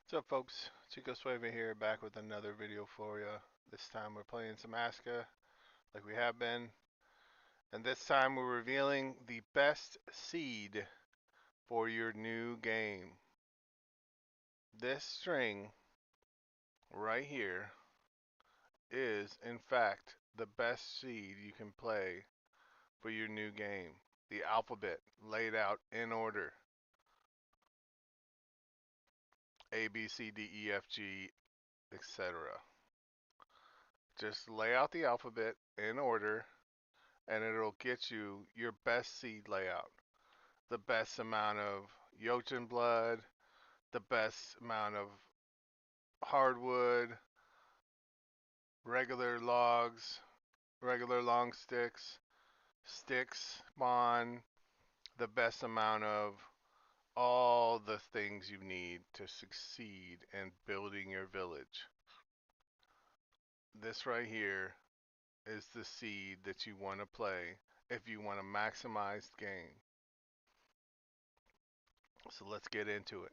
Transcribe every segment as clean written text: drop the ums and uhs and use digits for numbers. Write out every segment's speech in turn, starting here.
What's up, folks? Chico Suave here, back with another video for you. This time we're playing some ASKA, like we have been. And this time we're revealing the best seed for your new game. This string right here is, in fact, the best seed you can play for your new game. The alphabet laid out in order. A, B, C, D, E, F, G, etc. Just lay out the alphabet in order and it'll get you your best seed layout. The best amount of Jotun blood, the best amount of hardwood, regular logs, regular long sticks, sticks spawn, the best amount of all the things you need to succeed in building your village. This right here is the seed that you want to play if you want a maximized game. So let's get into it.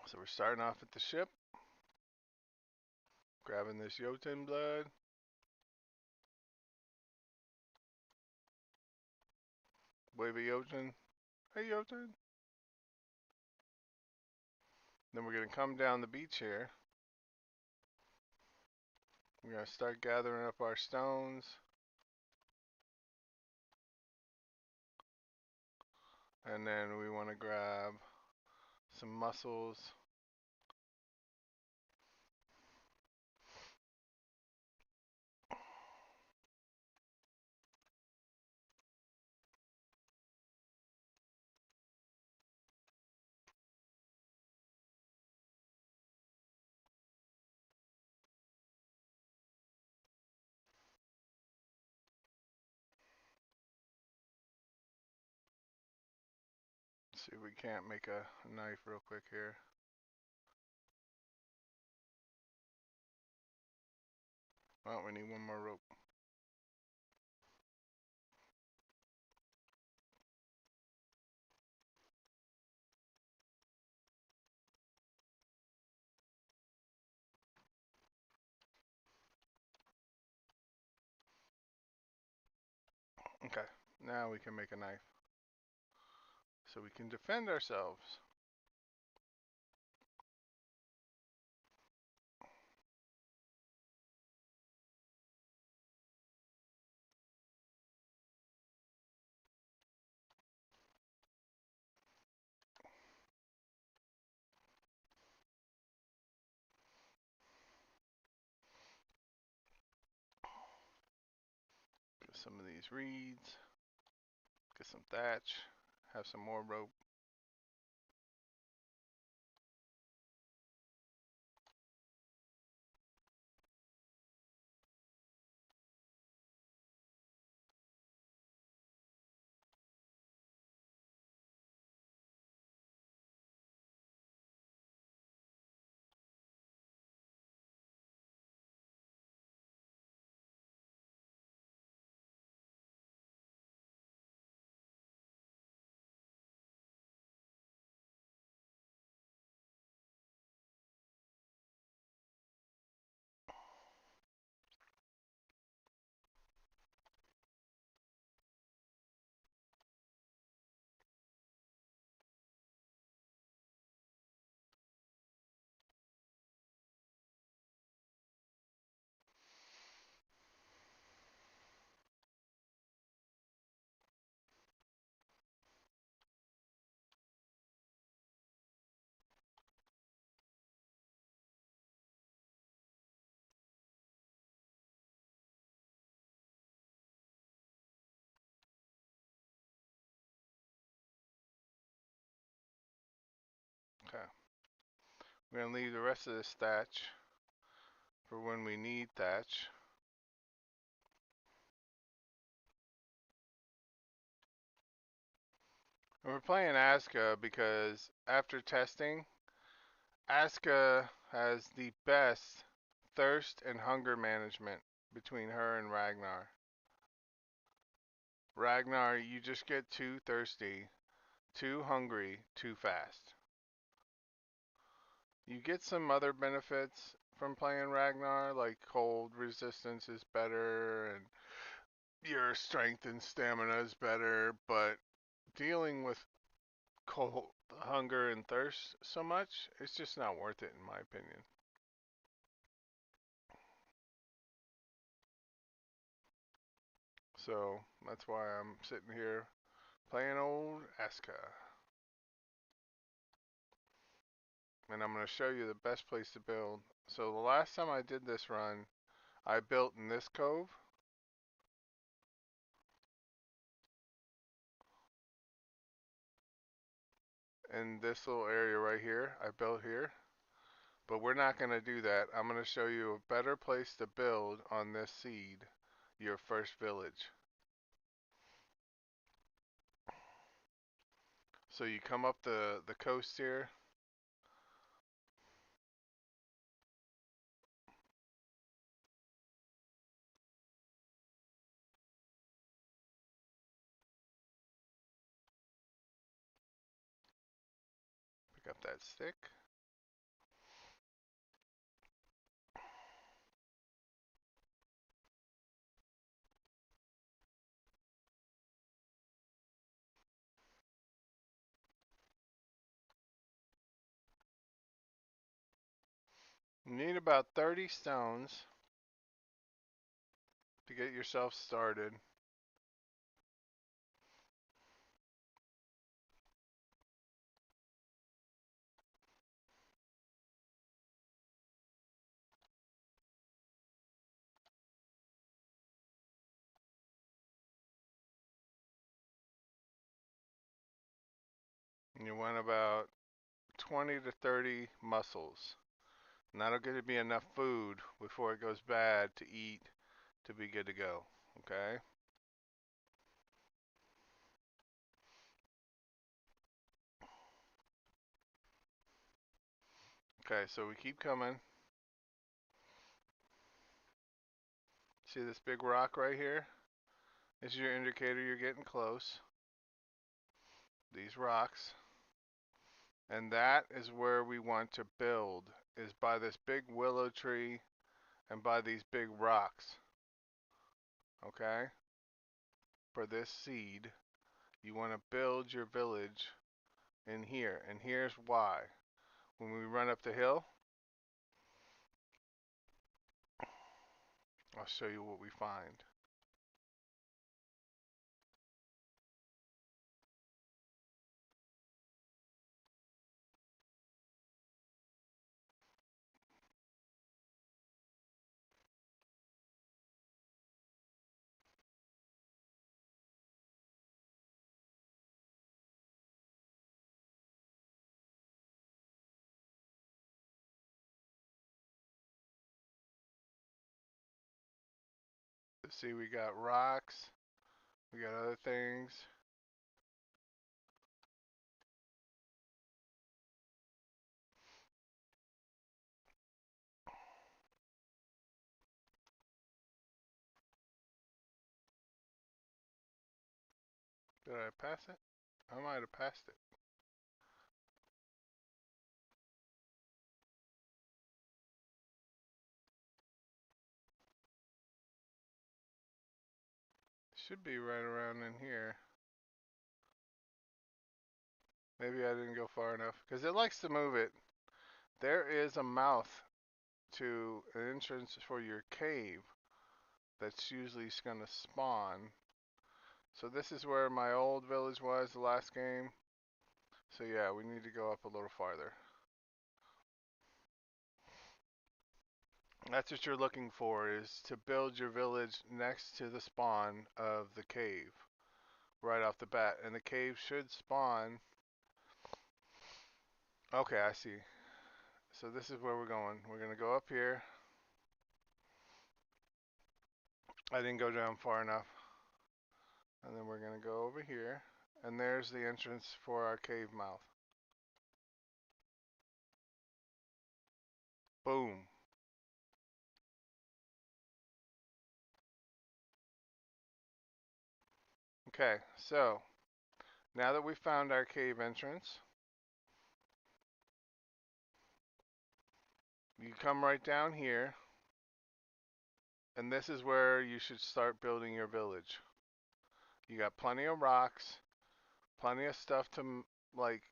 So we're starting off at the ship, grabbing this Jotun blood. Wave a Jotun. Hey Jotun. Then we're going to come down the beach here. We're going to start gathering up our stones. And then we want to grab some mussels. See if we can't make a knife real quick here. Oh, we need one more rope. Okay, now we can make a knife. So we can defend ourselves. Get some of these reeds. Get some thatch. Have some more rope. Okay. We're going to leave the rest of this thatch for when we need thatch. And we're playing ASKA because after testing, ASKA has the best thirst and hunger management between her and Ragnar. Ragnar, you just get too thirsty, too hungry, too fast. You get some other benefits from playing Ragnar, like cold resistance is better and your strength and stamina is better, but dealing with cold hunger and thirst so much, it's just not worth it in my opinion. So that's why I'm sitting here playing old ASKA. And I'm going to show you the best place to build. So the last time I did this run, I built in this cove. In this little area right here, I built here. But we're not going to do that. I'm going to show you a better place to build on this seed, your first village. So you come up the coast here. Pick up that stick. You need about 30 stones to get yourself started. And you want about 20 to 30 mussels. And that'll get to be enough food before it goes bad to eat to be good to go. Okay? Okay, so we keep coming. See this big rock right here? This is your indicator you're getting close. These rocks. And that is where we want to build, is by this big willow tree and by these big rocks. Okay? For this seed, you want to build your village in here. And here's why. When we run up the hill, I'll show you what we find. See, we got rocks, we got other things. Did I pass it? I might have passed it. Should be right around in here. Maybe I didn't go far enough, because it likes to move it. There is a mouth to an entrance for your cave that's usually going to spawn. So this is where my old village was the last game. So yeah, we need to go up a little farther. That's what you're looking for, is to build your village next to the spawn of the cave right off the bat. And the cave should spawn. Okay, I see. So this is where we're going. We're going to go up here. I didn't go down far enough. And then we're going to go over here. And there's the entrance for our cave mouth. Boom. Okay, so now that we found our cave entrance, you come right down here, and this is where you should start building your village. You got plenty of rocks, plenty of stuff to like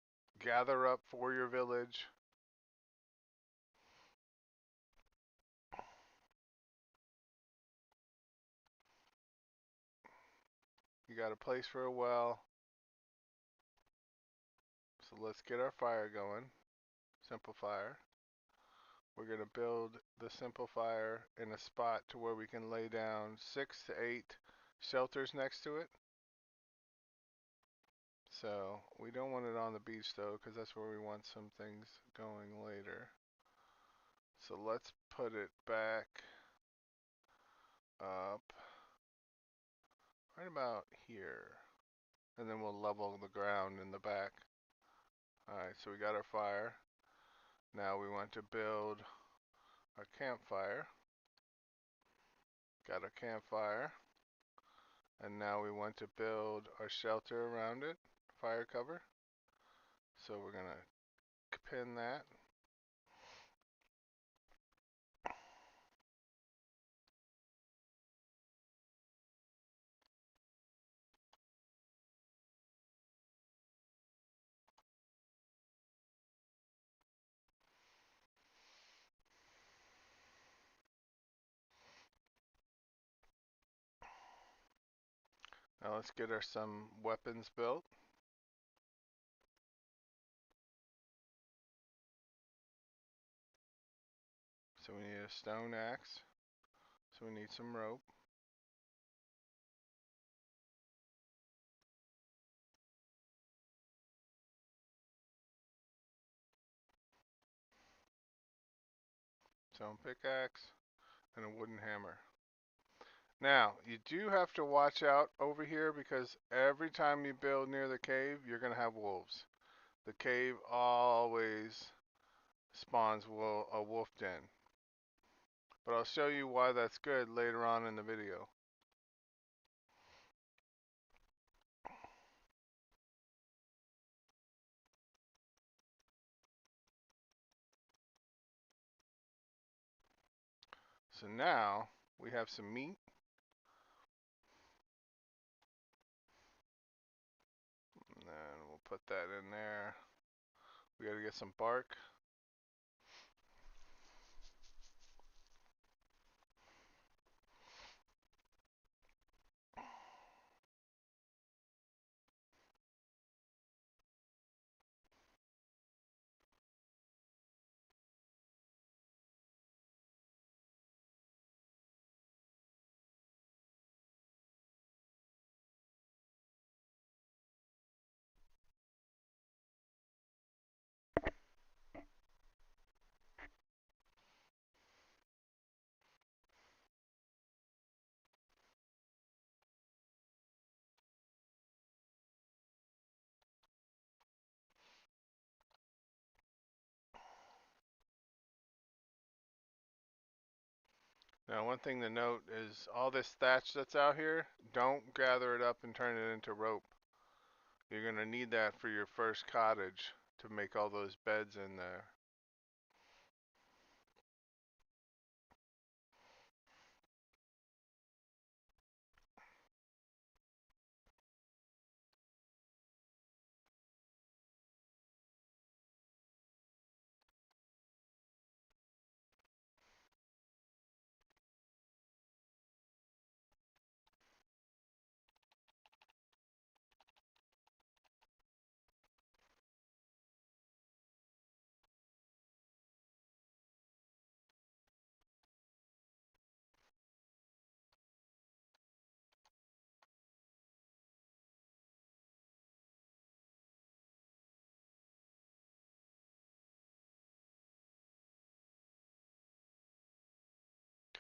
gather up for your village. You got a place for a well. So let's get our fire going. Simple fire. We're going to build the simple fire in a spot to where we can lay down 6 to 8 shelters next to it. So we don't want it on the beach though, because that's where we want some things going later. So let's put it back up right about here. And then we'll level the ground in the back. Alright, so we got our fire. Now we want to build our campfire. Got our campfire. And now we want to build our shelter around it, fire cover. So we're going to pin that. Now let's get our some weapons built. So we need a stone axe. So we need some rope. Stone pickaxe and a wooden hammer. Now, you do have to watch out over here because every time you build near the cave, you're going to have wolves. The cave always spawns a wolf den. But I'll show you why that's good later on in the video. So now we have some meat. And then we'll put that in there. We gotta get some bark. Now, one thing to note is all this thatch that's out here, don't gather it up and turn it into rope. You're going to need that for your first cottage to make all those beds in there.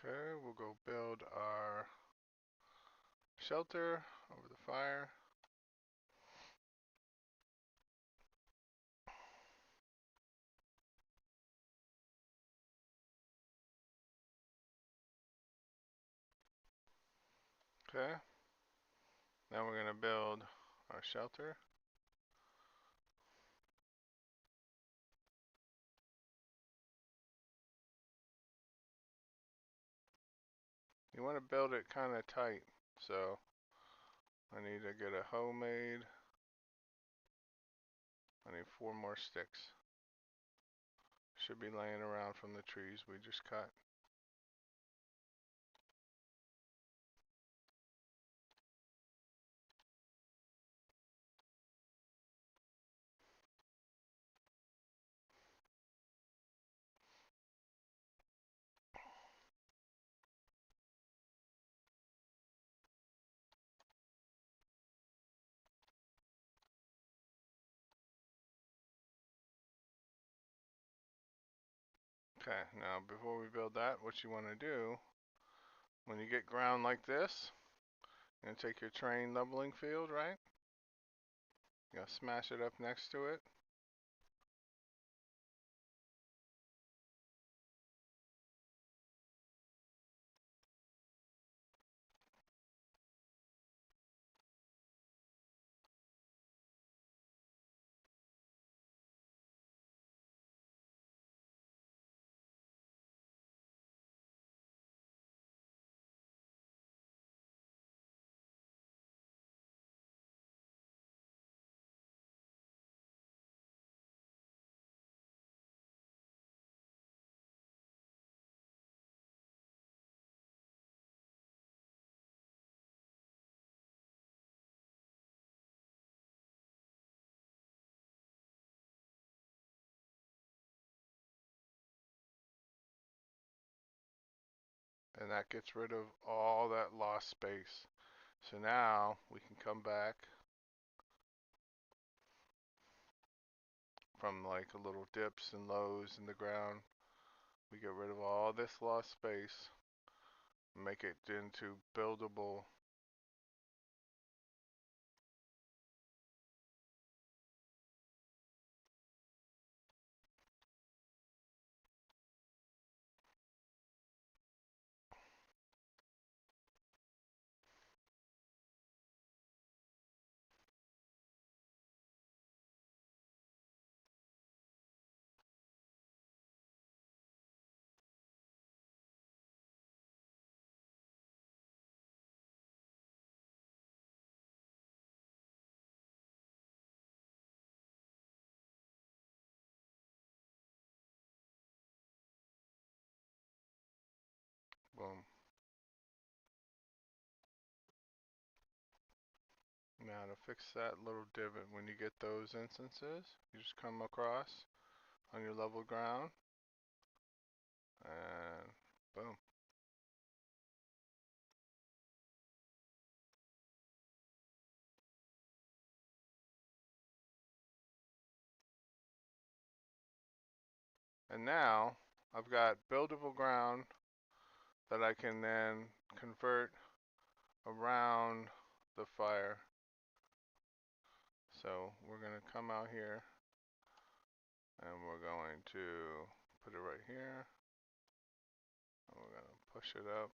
Okay, we'll go build our shelter over the fire. Okay. Now we're going to build our shelter. You want to build it kind of tight, so I need to get a hoe made. I need 4 more sticks. Should be laying around from the trees we just cut. Okay, now before we build that, what you want to do, when you get ground like this, you're going to take your terrain leveling field, right? You're going to smash it up next to it. And that gets rid of all that lost space. So now we can come back from like a little dips and lows in the ground. We get rid of all this lost space, make it into buildable. Boom. Now to fix that little divot, when you get those instances, you just come across on your level ground and boom. And now I've got buildable ground that I can then convert around the fire. So we're going to come out here and we're going to put it right here. And we're going to push it up.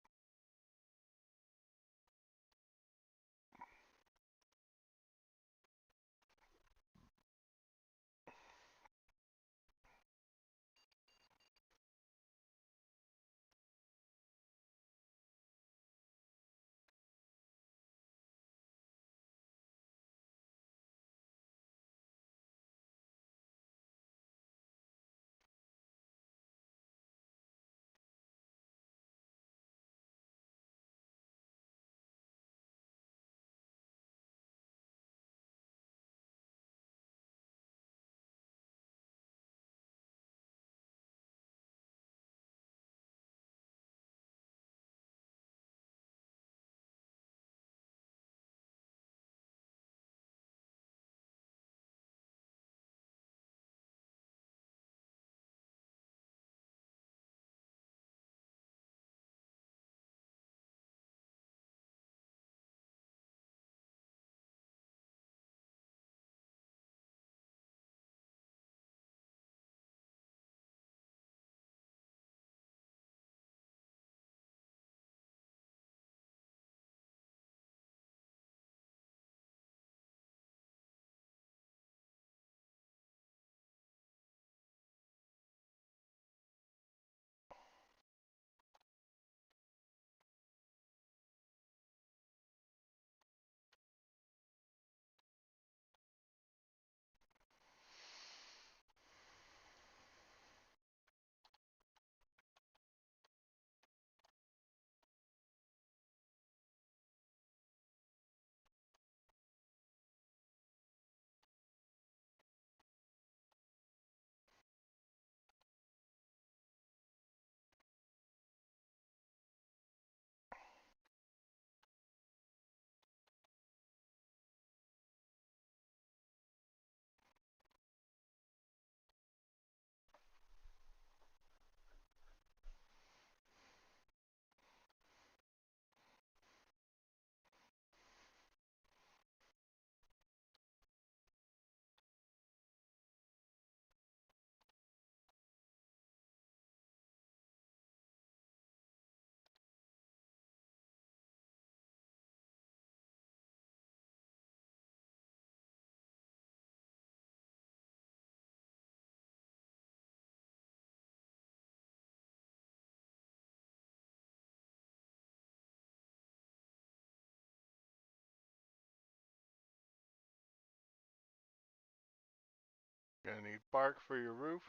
Gonna need bark for your roof.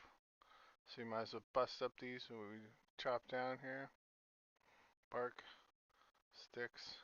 So you might as well bust up these when we chop down here. Bark, sticks.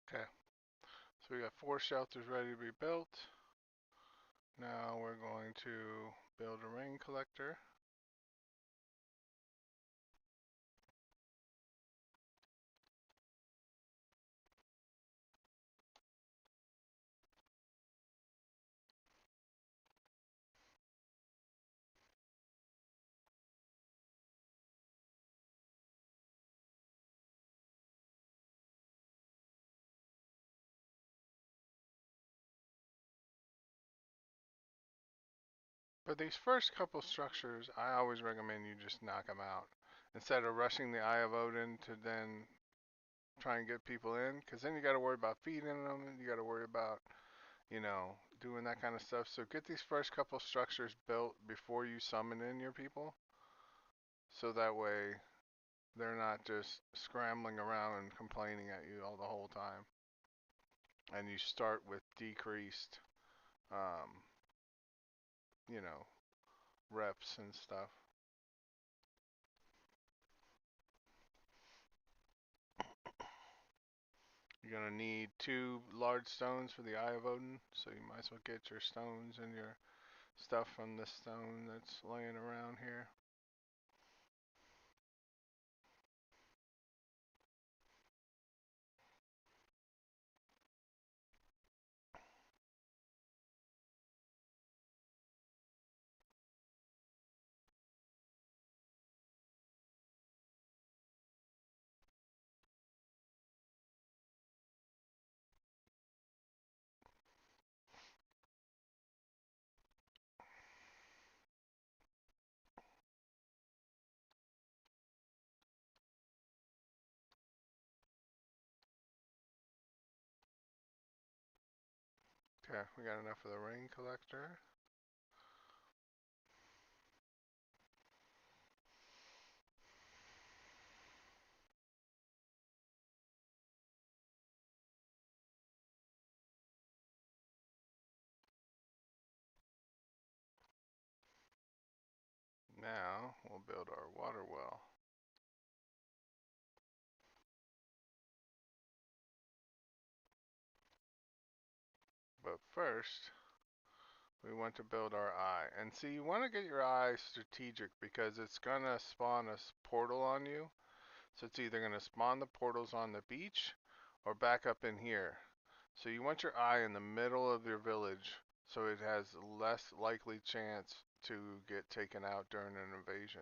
Okay, so we got 4 shelters ready to be built. Now we're going to build a rain collector. For these first couple structures, I always recommend you just knock them out. Instead of rushing the Eye of Odin to then try and get people in, because then you got to worry about feeding them, you got to worry about, you know, doing that kind of stuff. So get these first couple structures built before you summon in your people, so that way they're not just scrambling around and complaining at you all the whole time. And you start with decreased, um, you know, reps and stuff. You're gonna need 2 large stones for the Eye of Odin, so you might as well get your stones and your stuff from the stone that's laying around here. Okay, we got enough of the rain collector. Now we'll build our water well. But first, we want to build our eye. And see, you want to get your eye strategic because it's going to spawn a portal on you. So it's either going to spawn the portals on the beach or back up in here. So you want your eye in the middle of your village so it has less likely chance to get taken out during an invasion.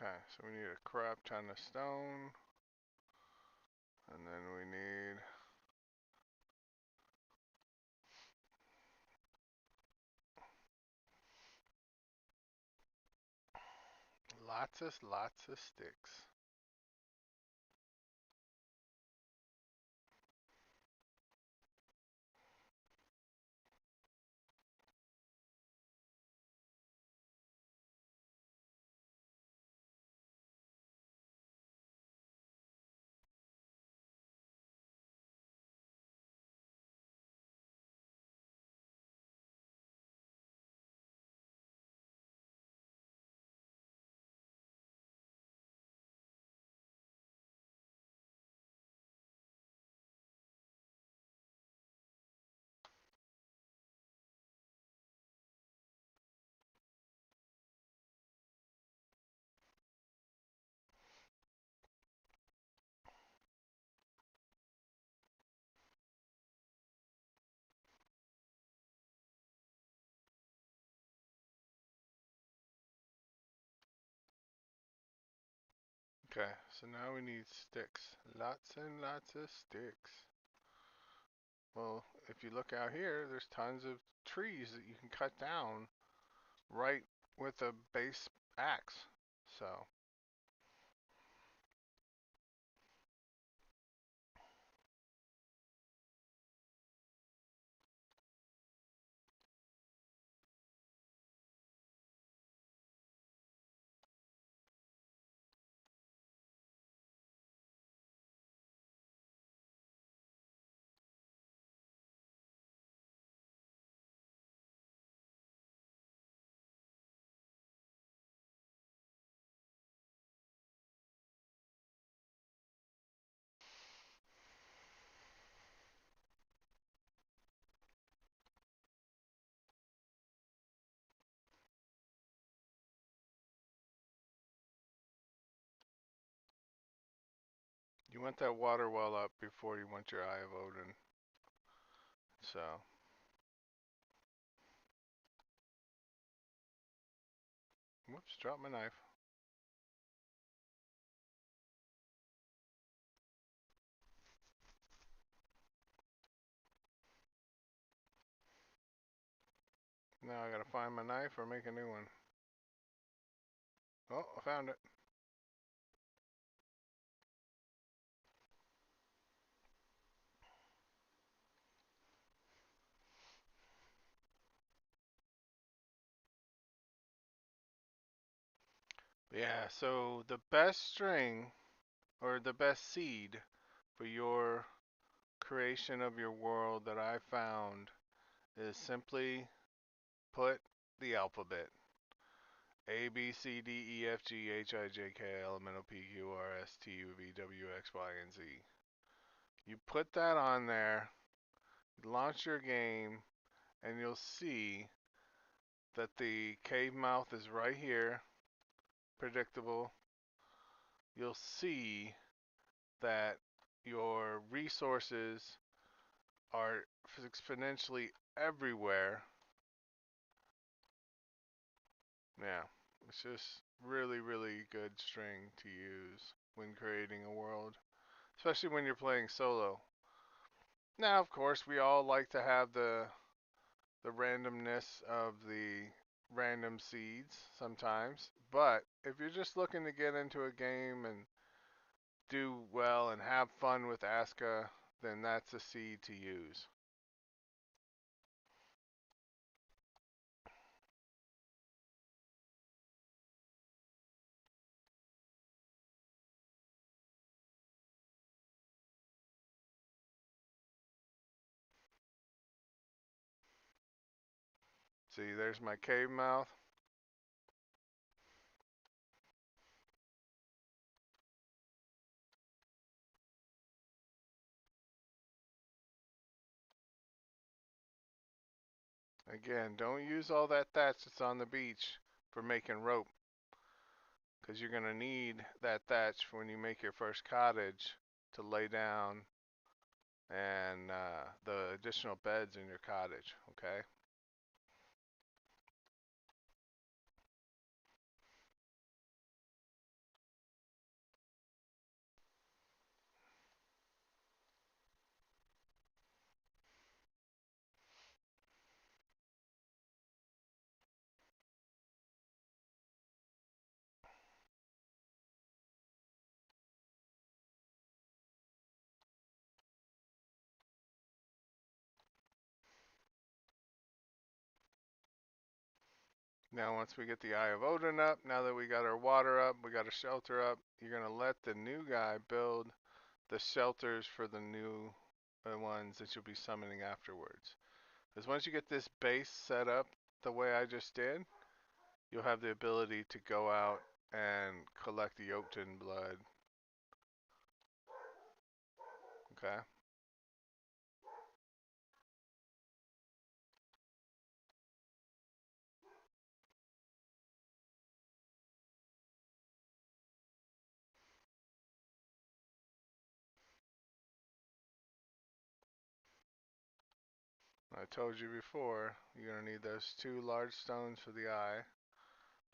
Okay, so we need a crap ton of stone. And then we need lots of sticks. Okay, so now we need sticks. Lots and lots of sticks. Well, if you look out here, there's tons of trees that you can cut down right with a base axe. So, you want that water well up before you want your Eye of Odin. So, whoops, dropped my knife. Now I gotta find my knife or make a new one. Oh, I found it. Yeah, so the best string or the best seed for your creation of your world that I found is simply put the alphabet. A, B, C, D, E, F, G, H, I, J, K, L, M, N, O, P, Q, R, S, T, U, V, W, X, Y, and Z. You put that on there, launch your game, and you'll see that the cave mouth is right here, predictable. You'll see that your resources are exponentially everywhere. Yeah, it's just really, really good string to use when creating a world, especially when you're playing solo. Now, of course, we all like to have the randomness of the random seeds sometimes, but if you're just looking to get into a game and do well and have fun with ASKA, then that's a seed to use. See, there's my cave mouth. Again, don't use all that thatch that's on the beach for making rope, because you're going to need that thatch when you make your first cottage to lay down and the additional beds in your cottage, okay? Now once we get the Eye of Odin up, now that we got our water up, we got a shelter up, you're going to let the new guy build the shelters for the new ones that you'll be summoning afterwards. Because once you get this base set up the way I just did, you'll have the ability to go out and collect the Jotun blood. Okay? I told you before, you're going to need those 2 large stones for the eye.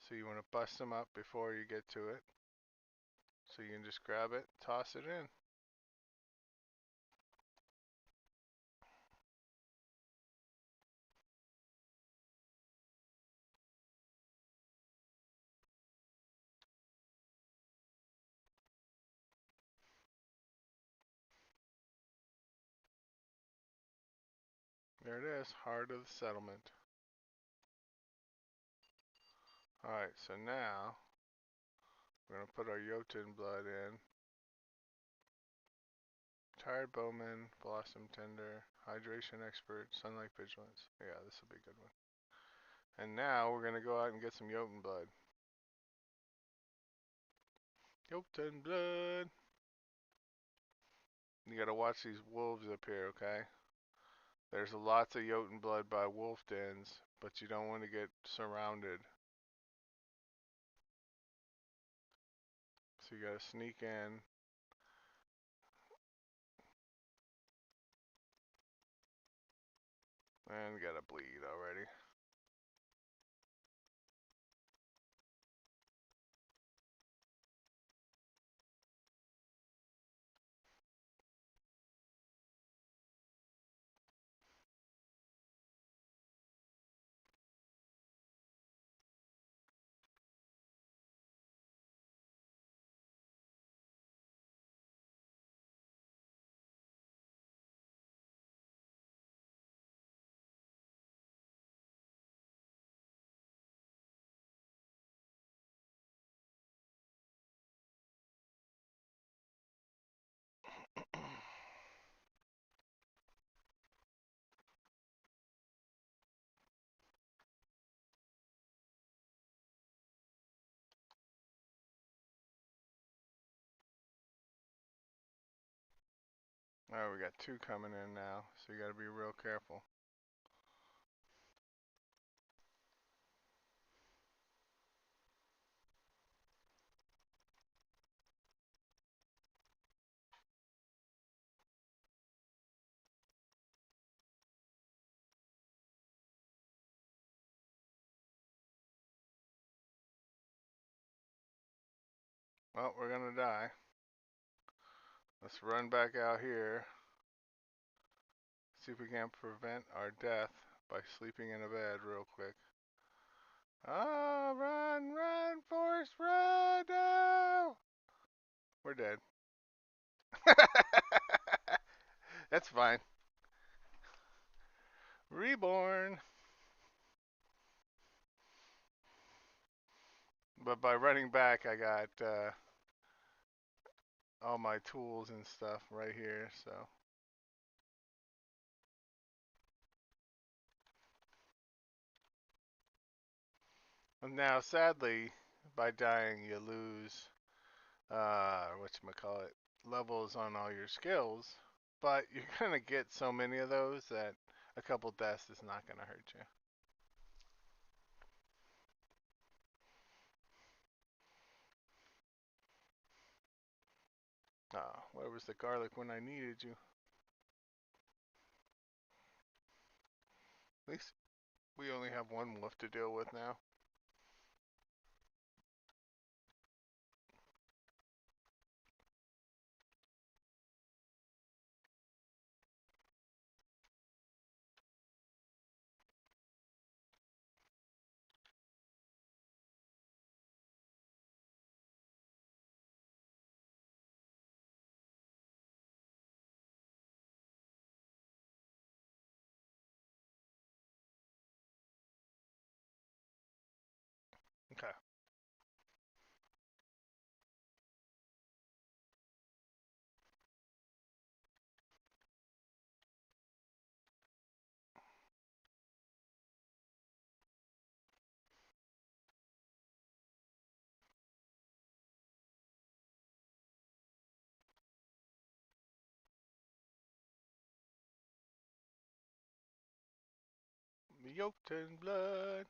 So you want to bust them up before you get to it. So you can just grab it, toss it in. There it is, heart of the settlement. Alright, so now we're going to put our Jotun blood in. Tired Bowman, Blossom Tender, Hydration Expert, Sunlight Vigilance. Yeah, this will be a good one. And now we're going to go out and get some Jotun blood. Jotun blood! You got to watch these wolves up here, okay? There's lots of Jotun blood by wolf dens, but you don't want to get surrounded. So you got to sneak in. And we got to bleed already. Alright, we got 2 coming in now, so you got to be real careful. Well, we're gonna die. Let's run back out here. See if we can't prevent our death by sleeping in a bed real quick. Ah, run, run, Forrest, run! No! We're dead. That's fine. Reborn. But by running back, I got all my tools and stuff right here, so. Now, sadly, by dying, you lose whatchamacallit, levels on all your skills, but you're gonna get so many of those that a couple deaths is not gonna hurt you. Where was the garlic when I needed you? At least we only have one wolf to deal with now. Okay. Yoked in blood.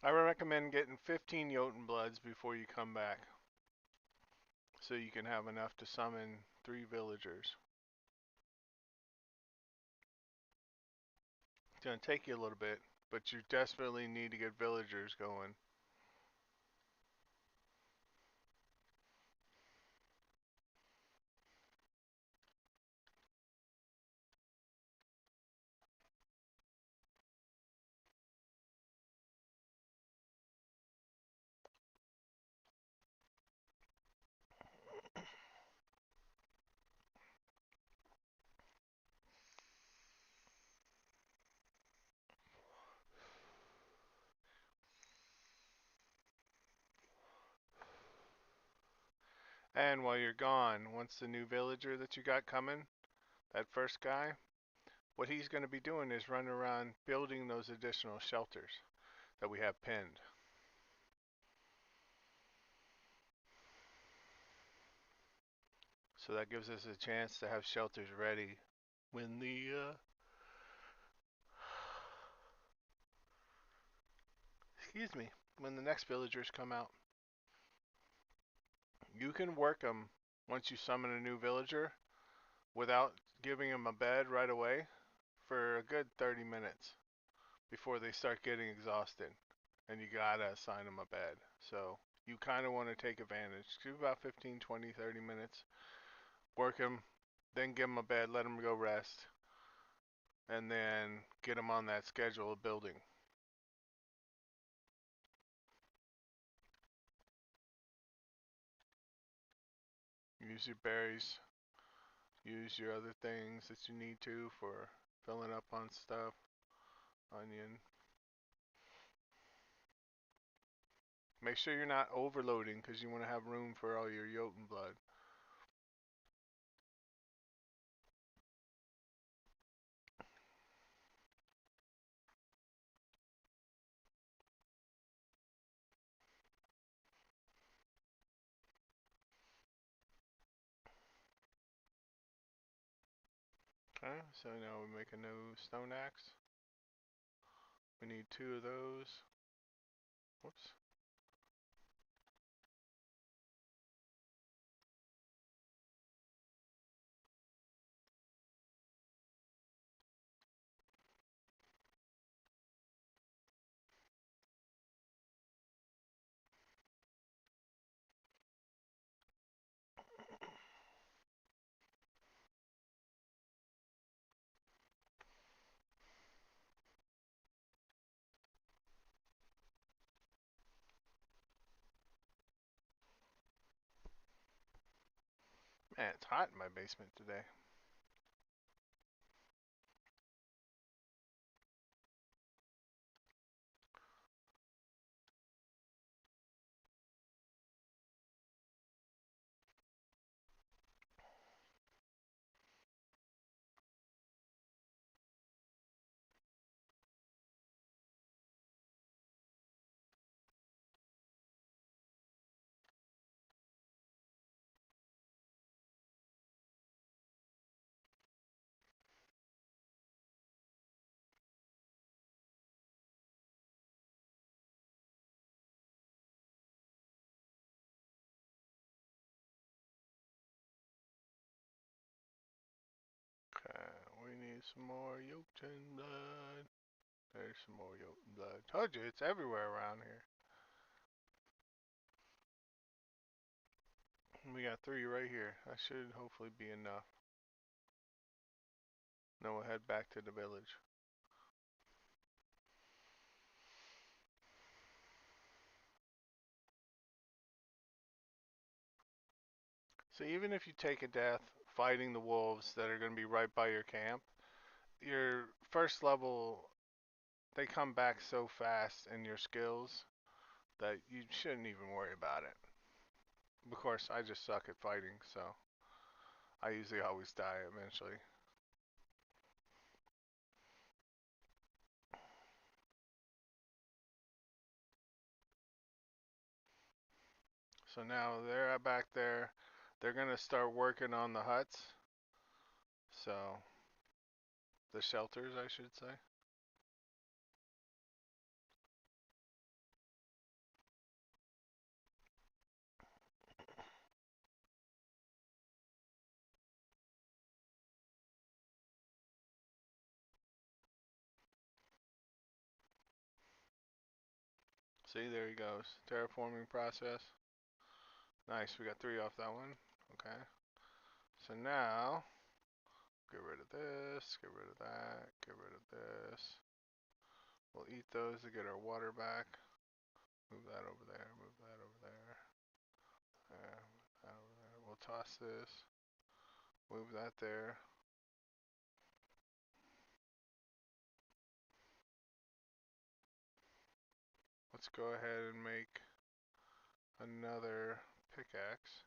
I recommend getting 15 Jotun Bloods before you come back, so you can have enough to summon 3 villagers. It's going to take you a little bit, but you desperately need to get villagers going. And while you're gone, once the new villager that you got coming, that first guy, what he's going to be doing is running around building those additional shelters that we have pinned. So that gives us a chance to have shelters ready when excuse me, when the next villagers come out. You can work them once you summon a new villager without giving them a bed right away for a good 30 minutes before they start getting exhausted, and you gotta assign them a bed. So you kind of want to take advantage. Do about 15, 20, 30 minutes, work them, then give them a bed, let them go rest, and then get them on that schedule of building. Use your berries, use your other things that you need to for filling up on stuff. Onion. Make sure you're not overloading because you want to have room for all your Jotun blood. Okay, so now we make a new stone axe. We need 2 of those. Whoops. Man, it's hot in my basement today. Okay, we need some more Jotun blood. There's some more Jotun blood. Told you, it's everywhere around here. We got 3 right here. That should hopefully be enough. Then we'll head back to the village. So even if you take a death fighting the wolves that are going to be right by your camp, your first level, they come back so fast in your skills that you shouldn't even worry about it. Of course, I just suck at fighting, so I usually always die eventually. So now they're back there. They're going to start working on the huts. So, the shelters, I should say. See, there he goes. Terraforming process. Nice, we got 3 off that one. Okay. So now, get rid of this, get rid of that, get rid of this. We'll eat those to get our water back. Move that over there, move that over there. Move that over there. We'll toss this. Move that there. Let's go ahead and make another pickaxe.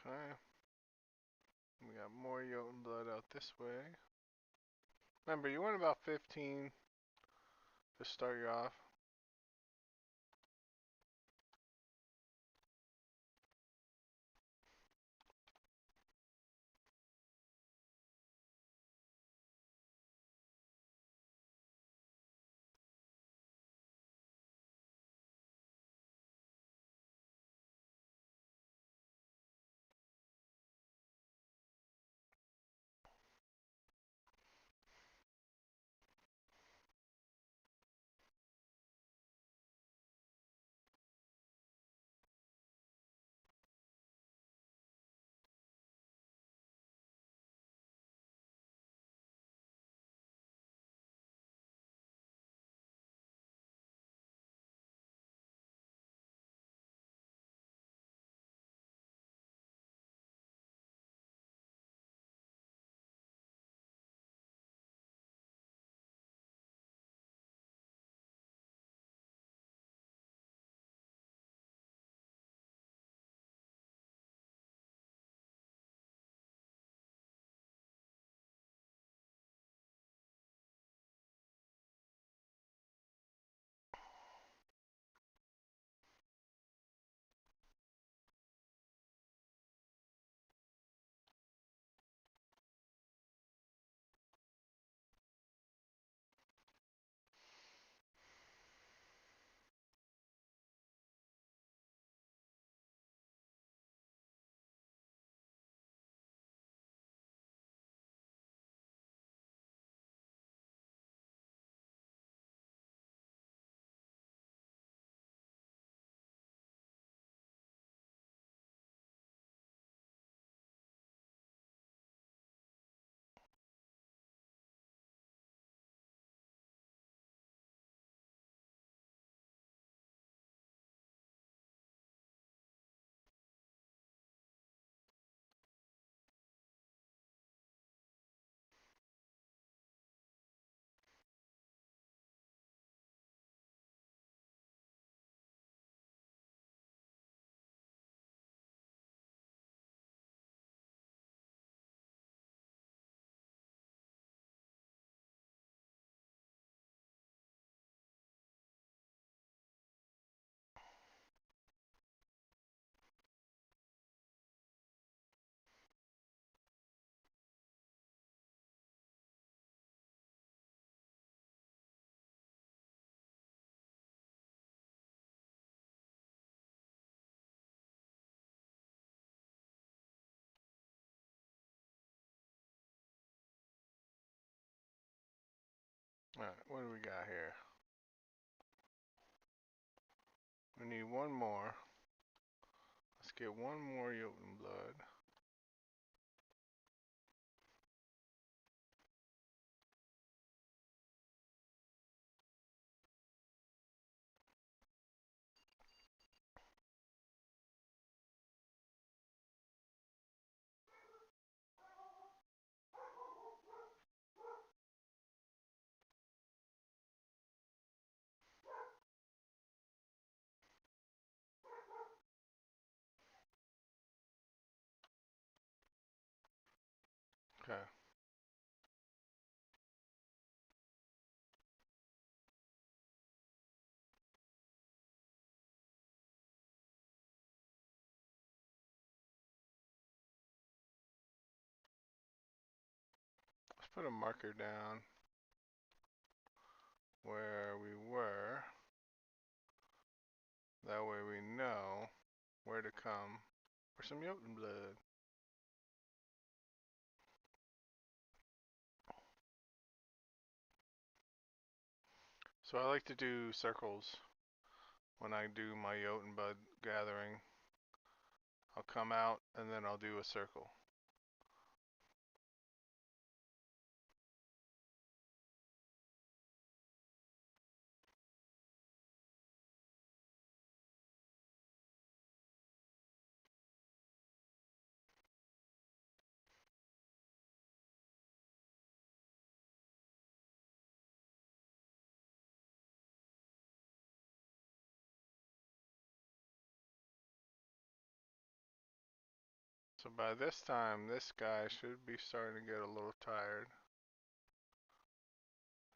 Okay. We got more Jotun blood out this way. Remember, you want about 15 to start you off. Alright, what do we got here? We need one more. Let's get one more Jotun blood. Okay. Let's put a marker down where we were. That way we know where to come for some Jotun blood. So I like to do circles when I do my Jotun blood gathering. I'll come out and then I'll do a circle. So by this time, this guy should be starting to get a little tired.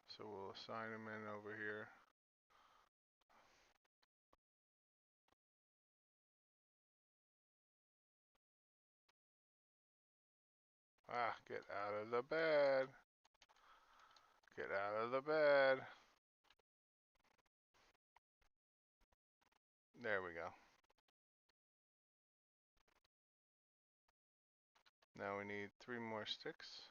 So we'll assign him in over here. Ah, get out of the bed. Get out of the bed. There we go. Now we need 3 more sticks.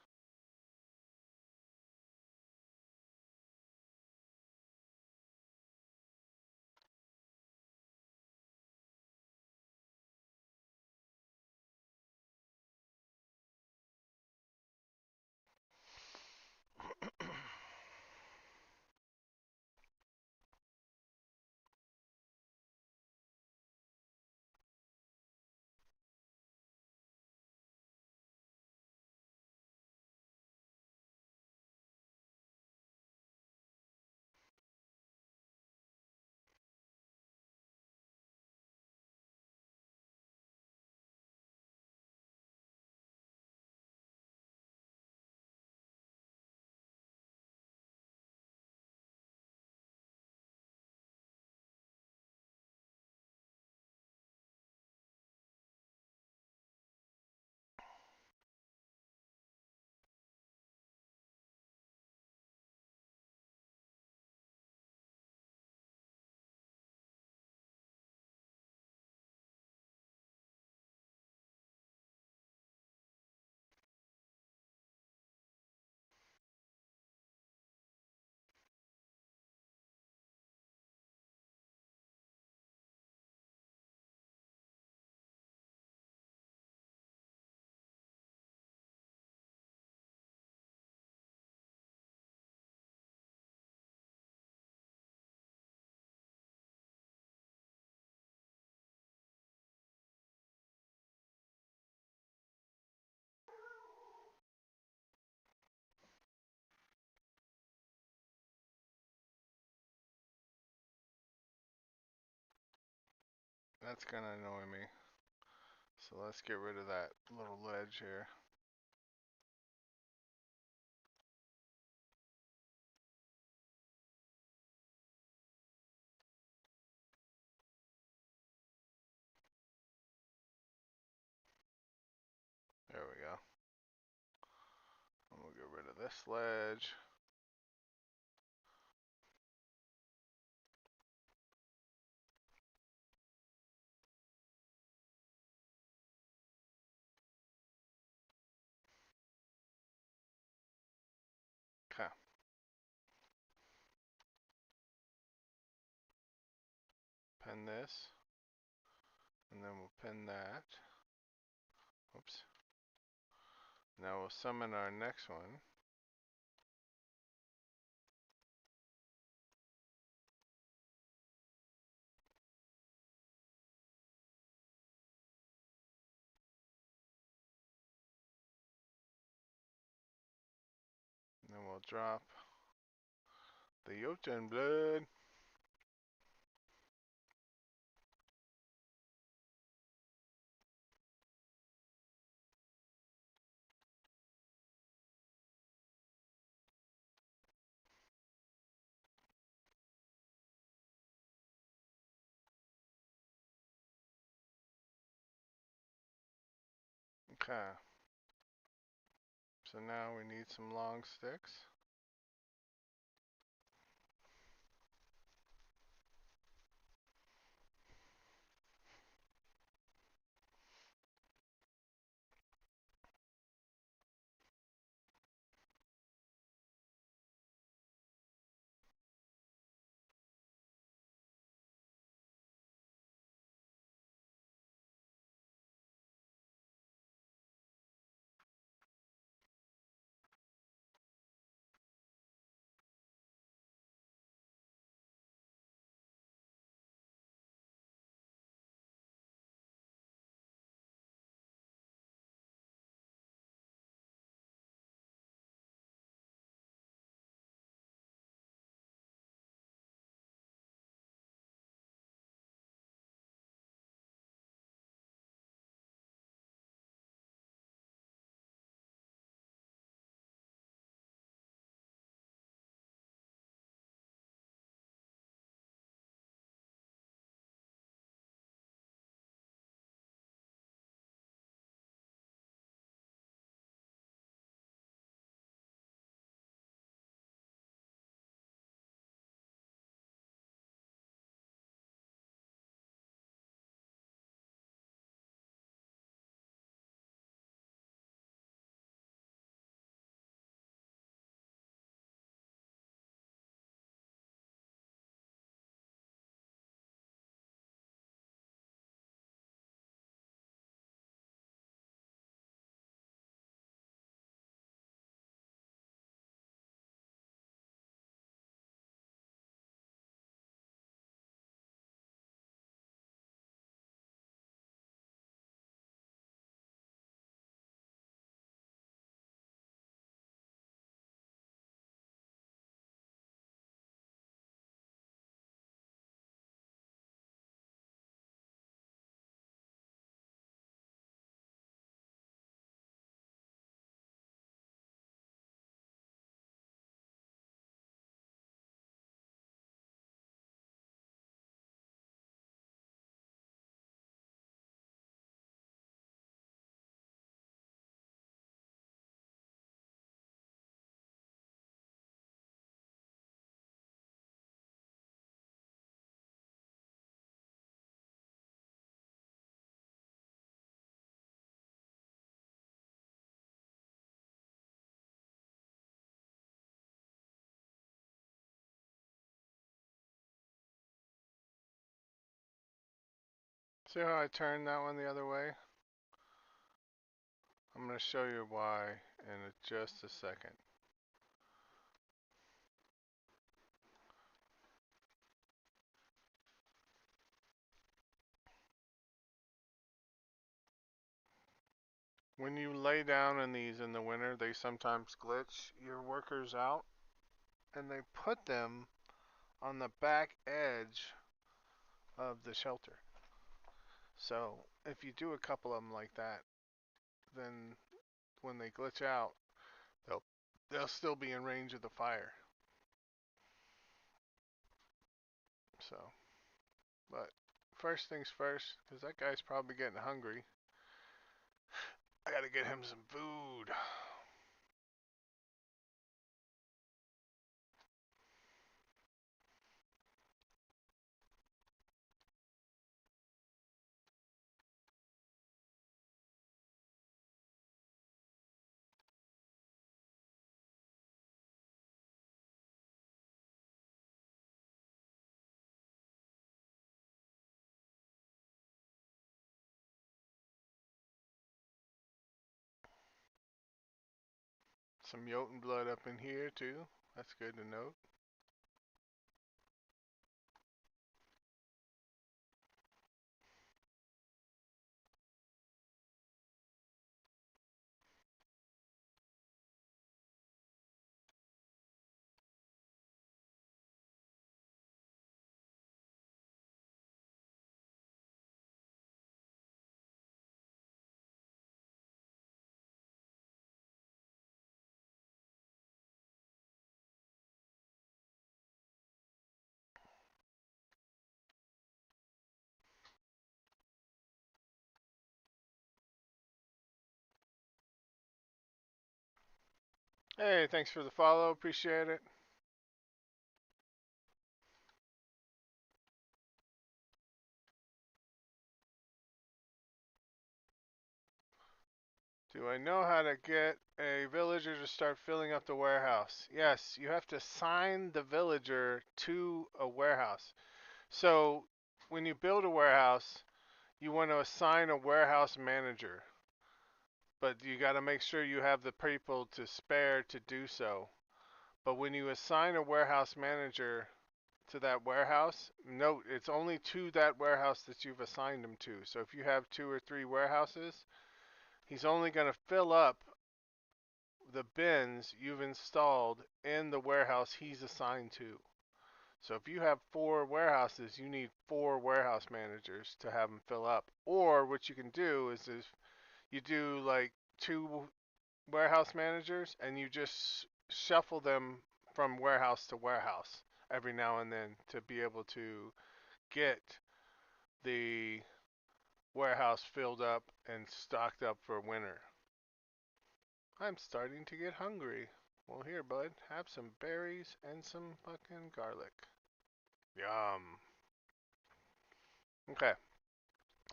That's gonna annoy me. So let's get rid of that little ledge here. There we go. And we'll get rid of this ledge. Okay. pin this, and then we'll pin that. Oops. Now we'll summon our next one. And then we'll drop the Jotun blood. Okay. So now we need some long sticks. See how I turned that one the other way? I'm going to show you why in just a second. When you lay down in these in the winter, they sometimes glitch your workers out, and they put them on the back edge of the shelter. So if you do a couple of them like that, then when they glitch out, they'll still be in range of the fire. So, but first things first, because that guy's probably getting hungry. I gotta get him some food. Some Jotun blood up in here too. That's good to note. Hey, thanks for the follow. Appreciate it. Do I know how to get a villager to start filling up the warehouse? Yes, you have to assign the villager to a warehouse. So when you build a warehouse, you want to assign a warehouse manager, but you got to make sure you have the people to spare to do so. But when you assign a warehouse manager to that warehouse, note it's only to that warehouse that you've assigned him to. So if you have 2 or 3 warehouses, he's only going to fill up the bins you've installed in the warehouse he's assigned to. So if you have 4 warehouses, you need 4 warehouse managers to have them fill up. Or what you can do is you do like 2 warehouse managers and you just shuffle them from warehouse to warehouse every now and then to be able to get the warehouse filled up and stocked up for winter. I'm starting to get hungry. Well, here, bud, have some berries and some fucking garlic. Yum. Okay,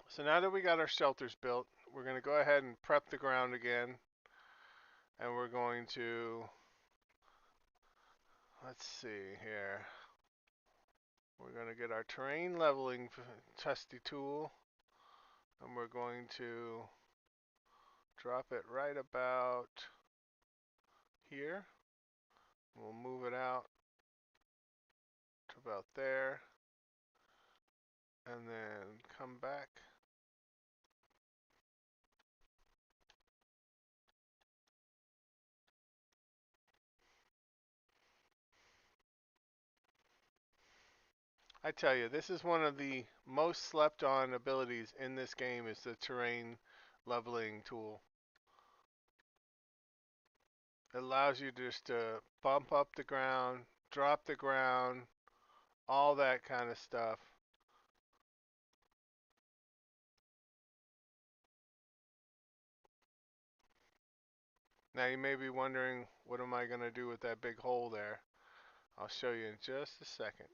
so now that we got our shelters built, we're going to go ahead and prep the ground again. And we're going to, let's see here. We're going to get our terrain leveling testy tool. And we're going to drop it right about here. We'll move it out to about there. And then come back. I tell you, this is one of the most slept on abilities in this game is the terrain leveling tool. It allows you just to bump up the ground, drop the ground, all that kind of stuff. Now you may be wondering, what am I going to do with that big hole there? I'll show you in just a second.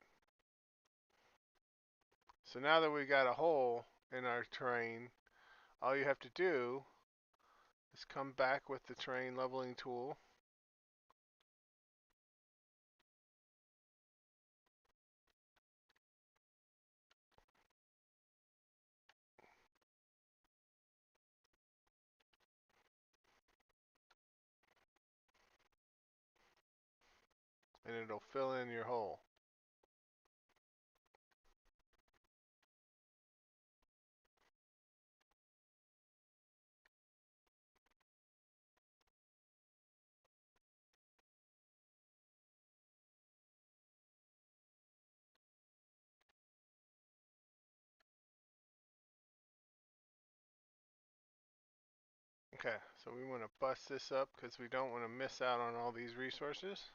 So now that we got a hole in our terrain, all you have to do is come back with the terrain leveling tool. And it'll fill in your hole. Okay, so we want to bust this up because we don't want to miss out on all these resources.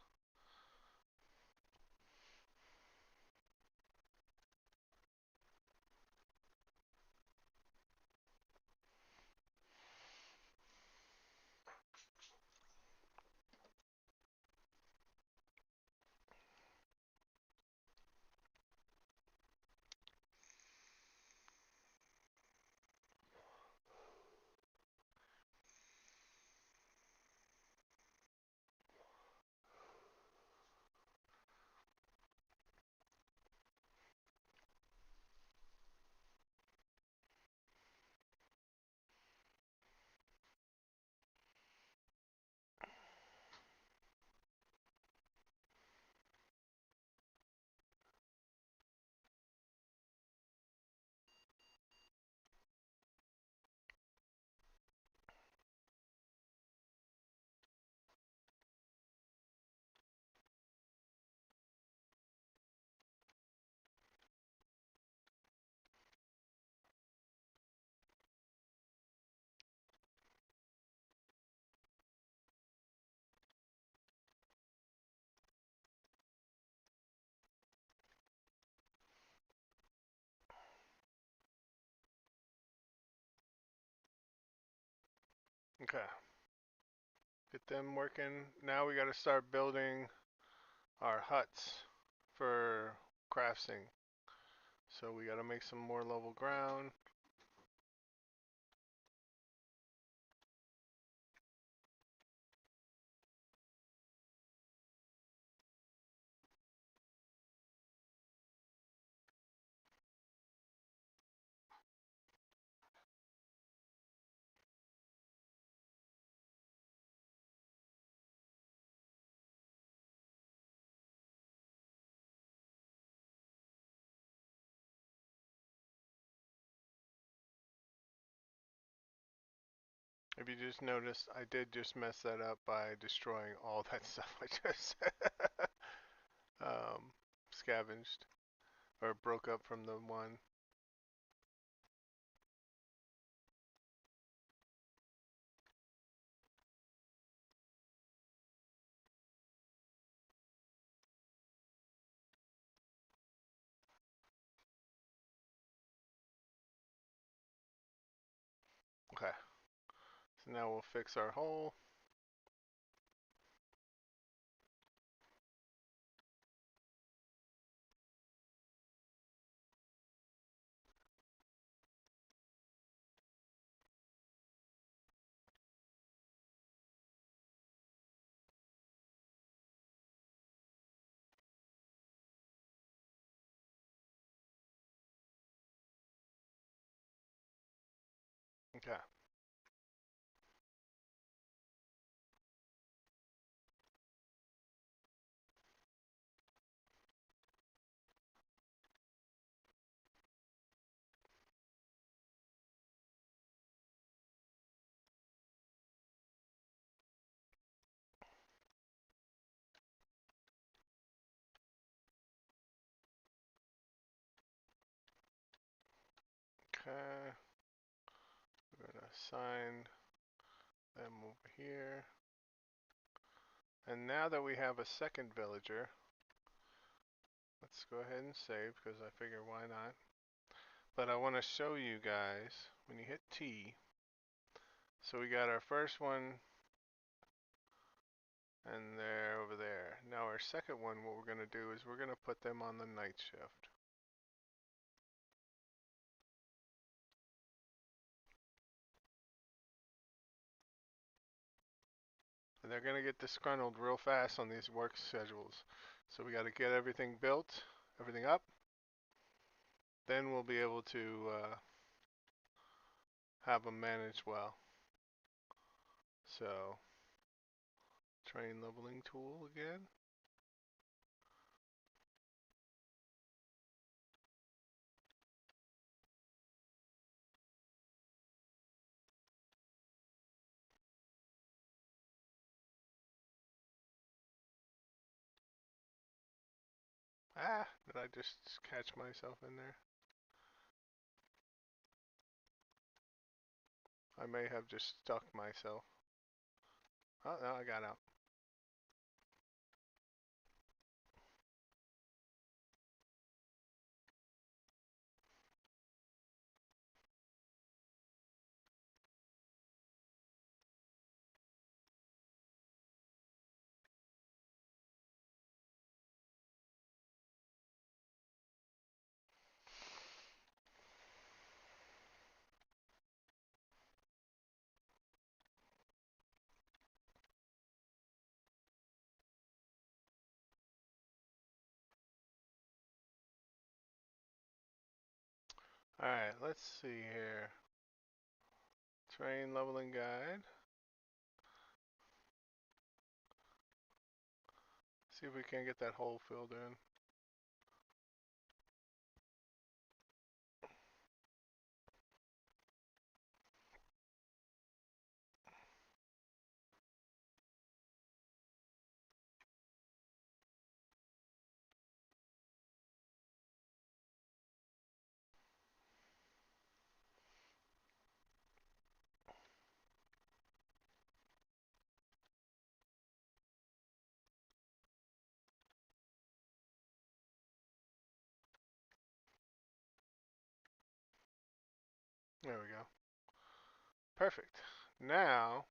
Okay. Get them working. Now we got to start building our huts for crafting. So we got to make some more level ground. If you just noticed, I did just mess that up by destroying all that stuff I just scavenged or broke up from the one. Okay. So now we'll fix our hole. Okay. Okay. We're gonna assign them over here. And now that we have a second villager, let's go ahead and save because I figure why not. But I want to show you guys when you hit T. So we got our first one and they're over there. Now our second one, what we're going to do is we're going to put them on the night shift. And they're going to get disgruntled real fast on these work schedules. So we got to get everything built, everything up. Then we'll be able to have them manage well. So, train leveling tool again. Ah, did I just catch myself in there? I may have just stuck myself. Oh, no, I got out. Alright, let's see here. Train leveling guide. See if we can get that hole filled in. There we go. Perfect. Now,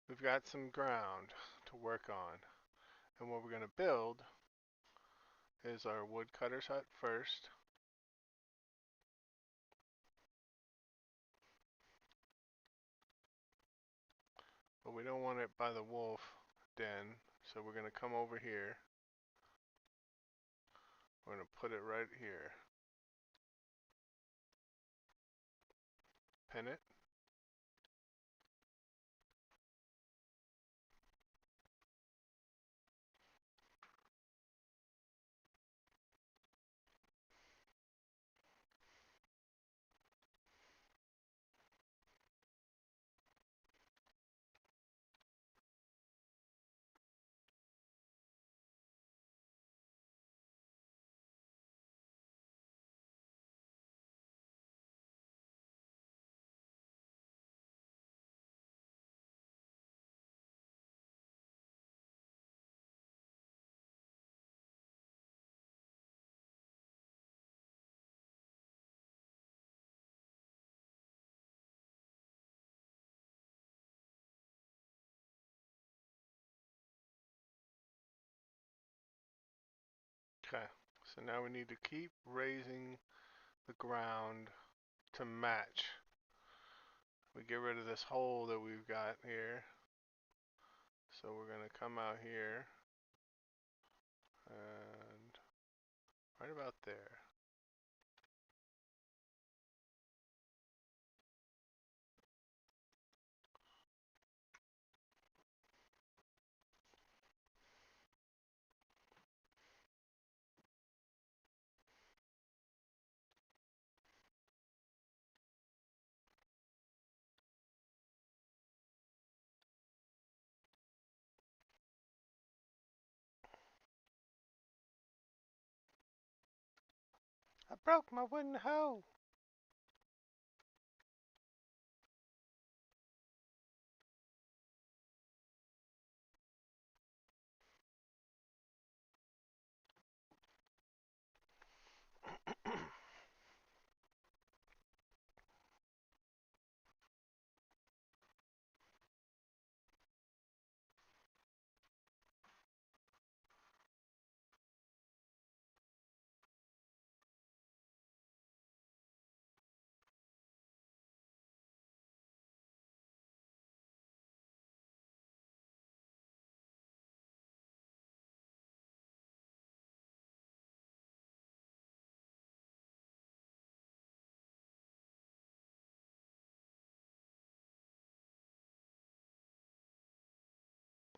we've got some ground to work on. And what we're going to build is our woodcutter's hut first. But we don't want it by the wolf den, so we're going to come over here. We're going to put it right here. Pin it. Okay, so now we need to keep raising the ground to match. We get rid of this hole that we've got here. So we're going to come out here and right about there. I broke my wooden hoe.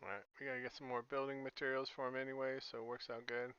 Alright, we gotta get some more building materials for him anyway, so it works out good.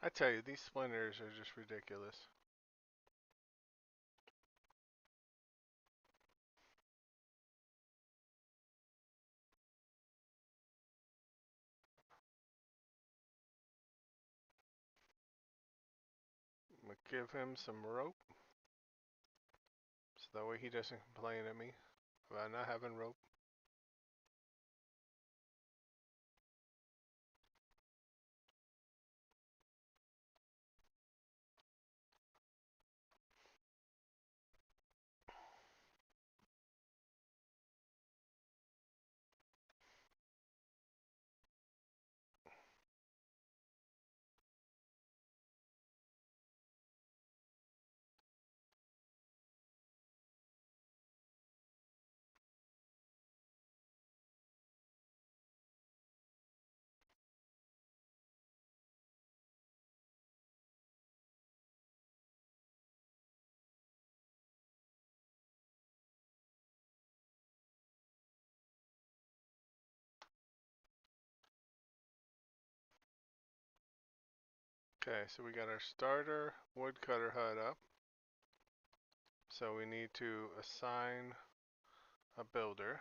I tell you, these splinters are just ridiculous. I'm gonna give him some rope, so that way he doesn't complain at me about not having rope. Okay, so we got our starter woodcutter HUD up. So we need to assign a builder.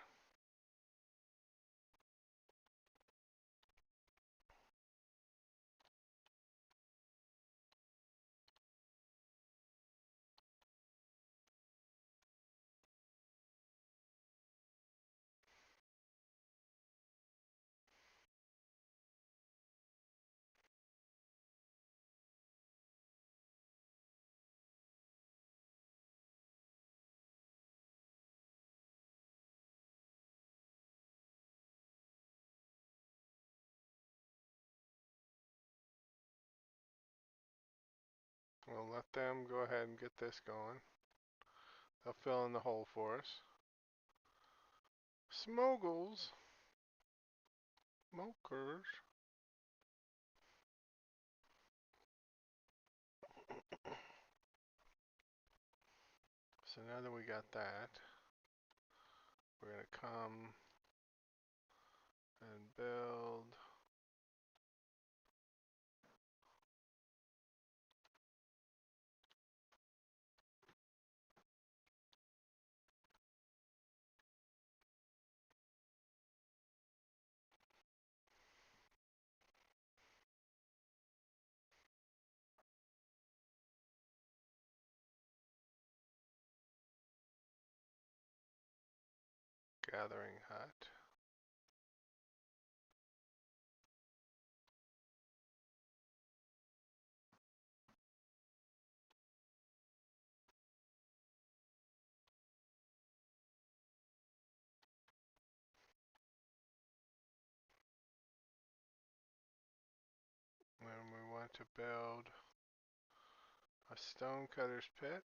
We'll let them go ahead and get this going. They'll fill in the hole for us. Smoggles. Smokers. So now that we got that, we're going to come and build. Gathering hut. Then we want to build a stonecutter's pit.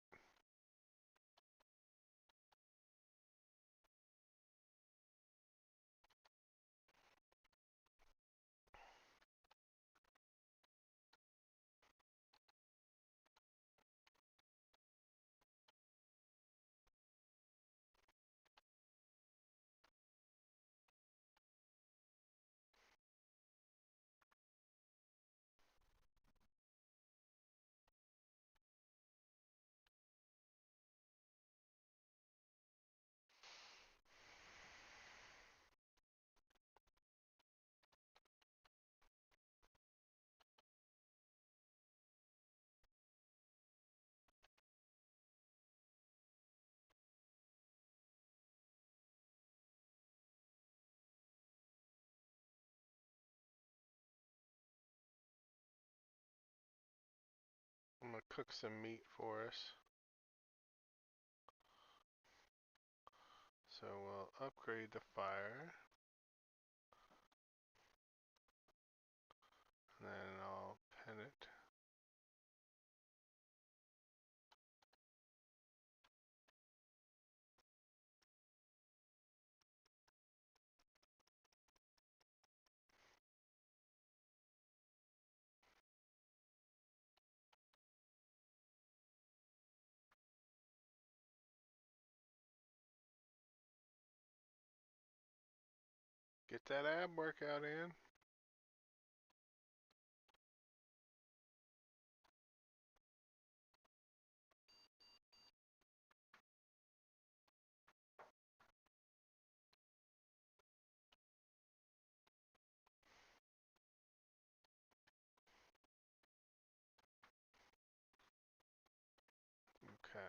I'm going to cook some meat for us. So we'll upgrade the fire. And then I'll pin it. Get that ab workout in. Okay.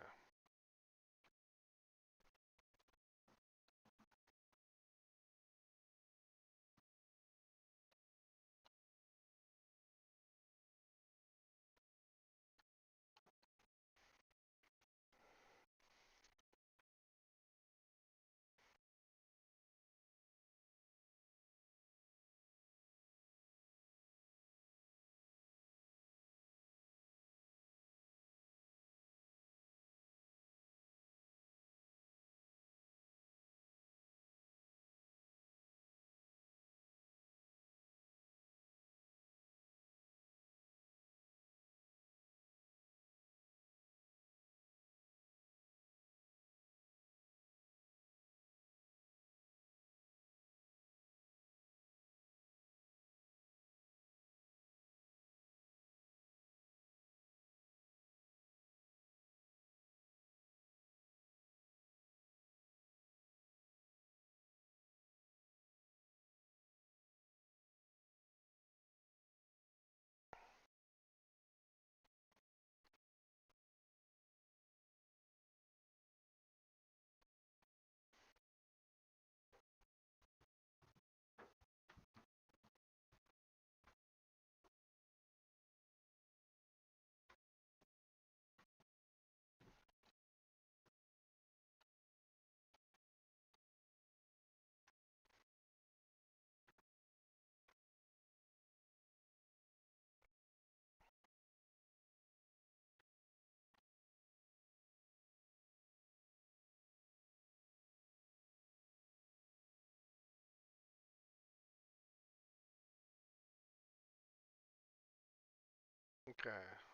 Okay,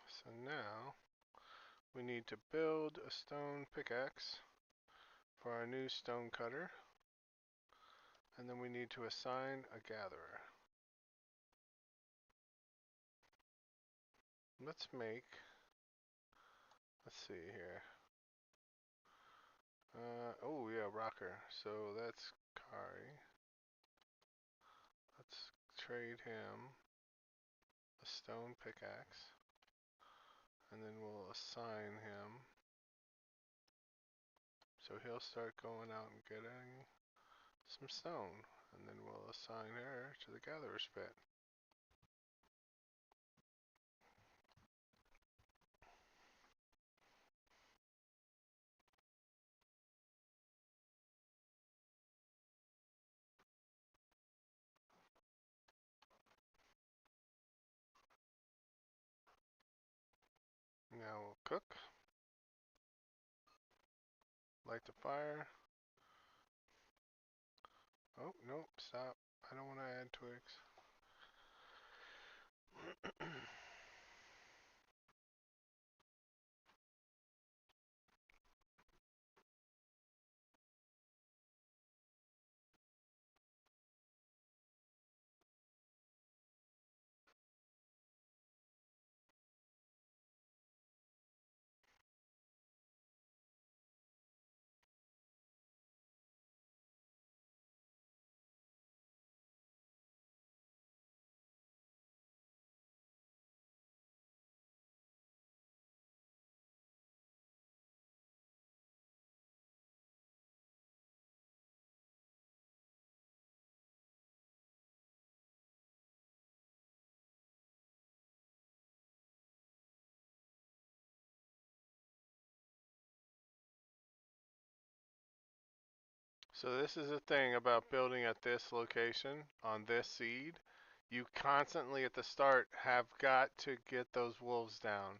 so now we need to build a stone pickaxe for our new stone cutter, and then we need to assign a gatherer. Let's see here. Oh yeah, rocker. So that's Kari. Let's trade him a stone pickaxe, and then we'll assign him. So he'll start going out and getting some stone, and then we'll assign her to the gatherer's pit. Now we'll cook, light the fire. Oh, nope, stop. I don't want to add twigs. So this is the thing about building at this location on this seed. You constantly at the start have got to get those wolves down.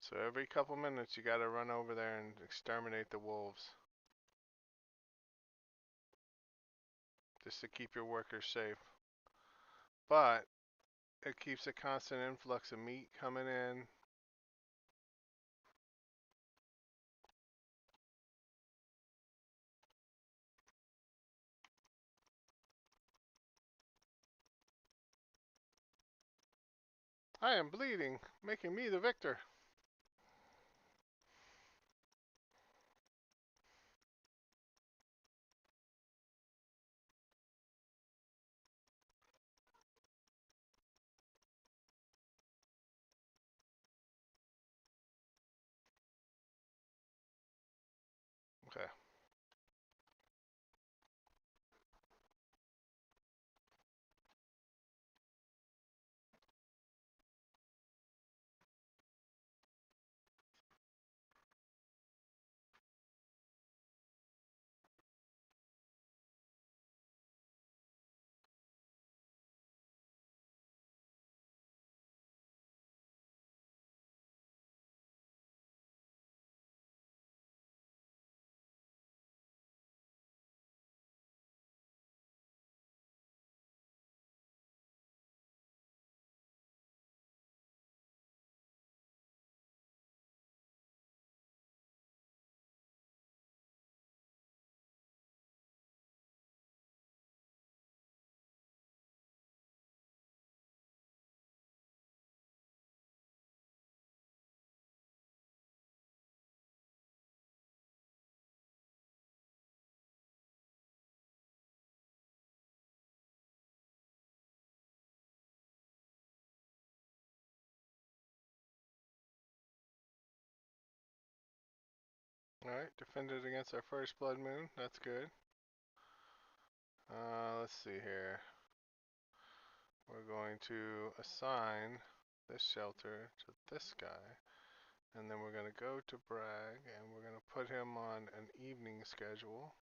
So every couple minutes you gotta run over there and exterminate the wolves. Just to keep your workers safe. But it keeps a constant influx of meat coming in. I am bleeding, making me the victor. Okay. Alright, defended against our first blood moon. That's good. Let's see here. We're going to assign this shelter to this guy. And then we're going to go to Bragg and we're going to put him on an evening schedule.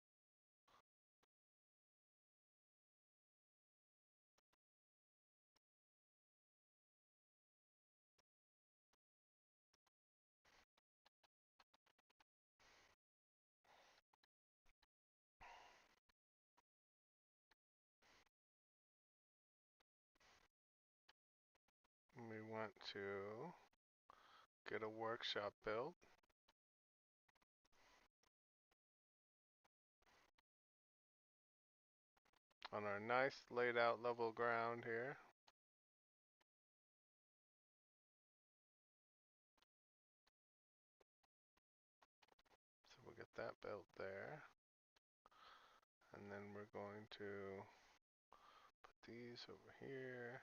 We want to get a workshop built. On our nice laid out level ground here. So we'll get that built there. And then we're going to put these over here.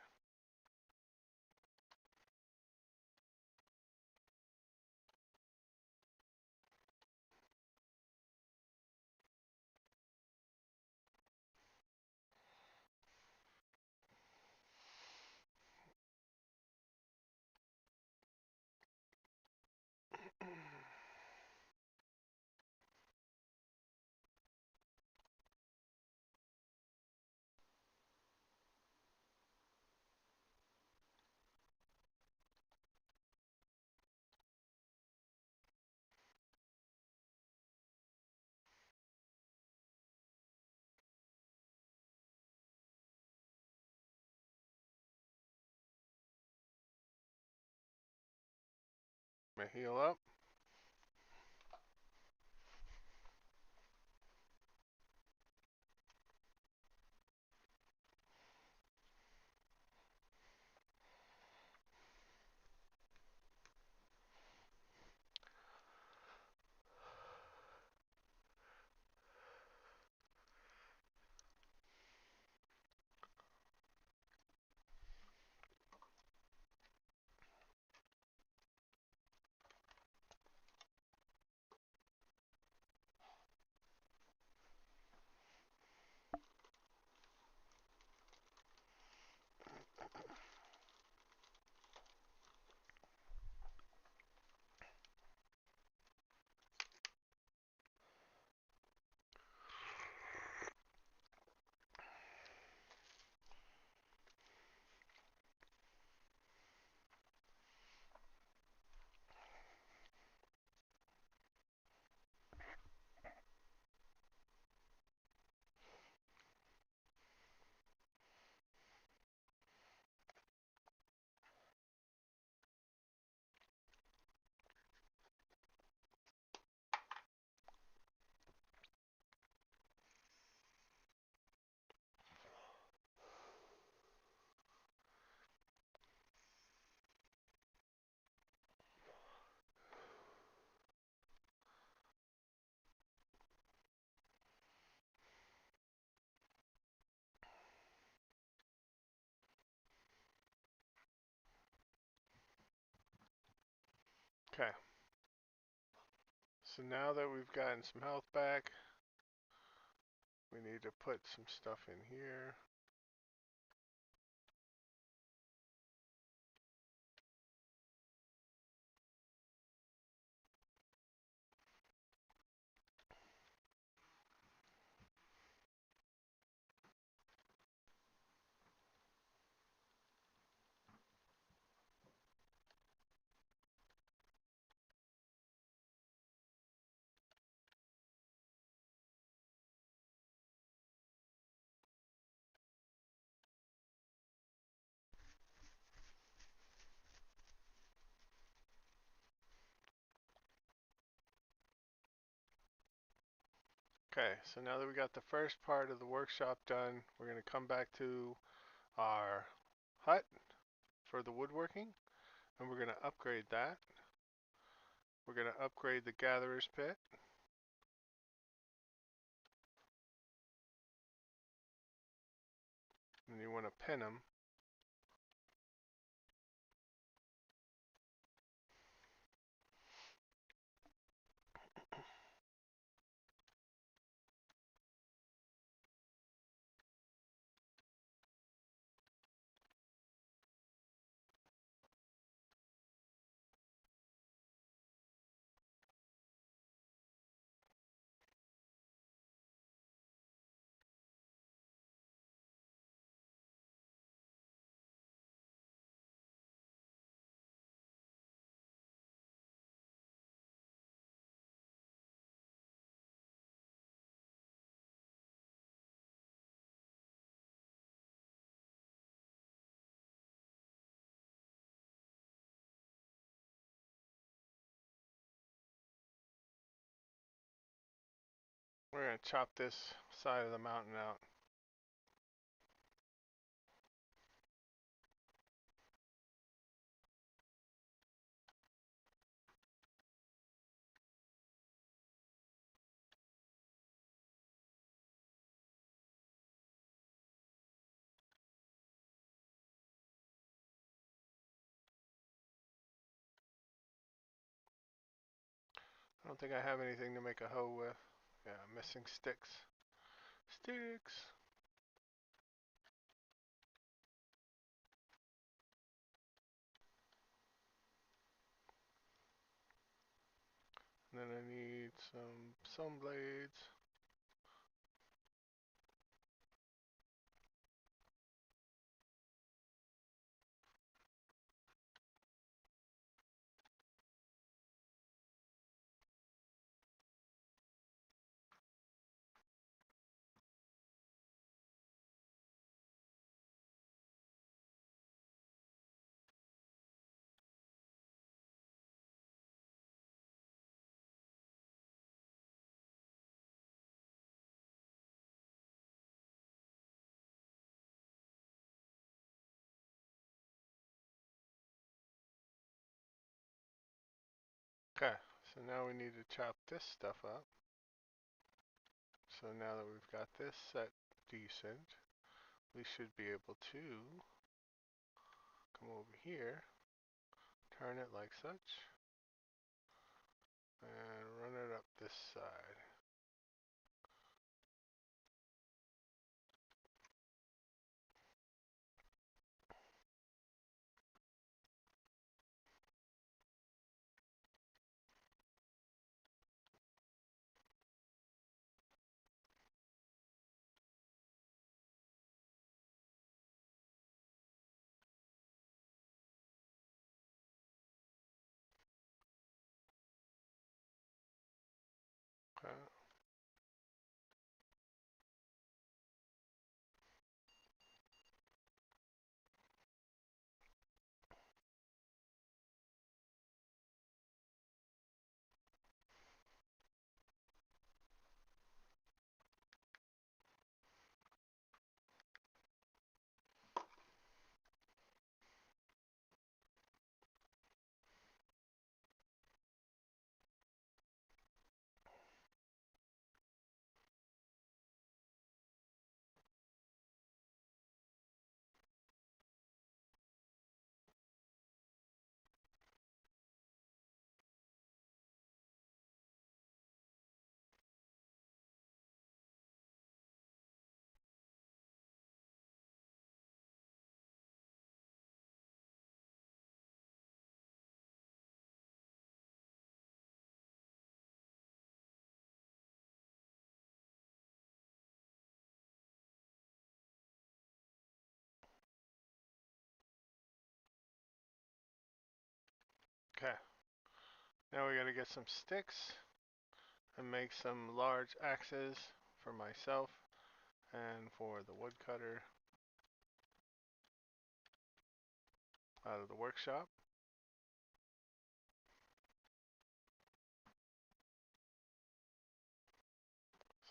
Heal up. Okay. So now that we've gotten some health back, we need to put some stuff in here. Okay, so now that we got the first part of the workshop done, we're going to come back to our hut for the woodworking, and we're going to upgrade that. We're going to upgrade the gatherer's pit. And you want to pin them. We're going to chop this side of the mountain out. I don't think I have anything to make a hoe with. Yeah, I'm missing sticks. Sticks! And then I need some blades. Okay, so now we need to chop this stuff up. So now that we've got this set decent, we should be able to come over here, turn it like such, and run it up this side. Okay. Okay. Now we gotta get some sticks and make some large axes for myself and for the woodcutter out of the workshop.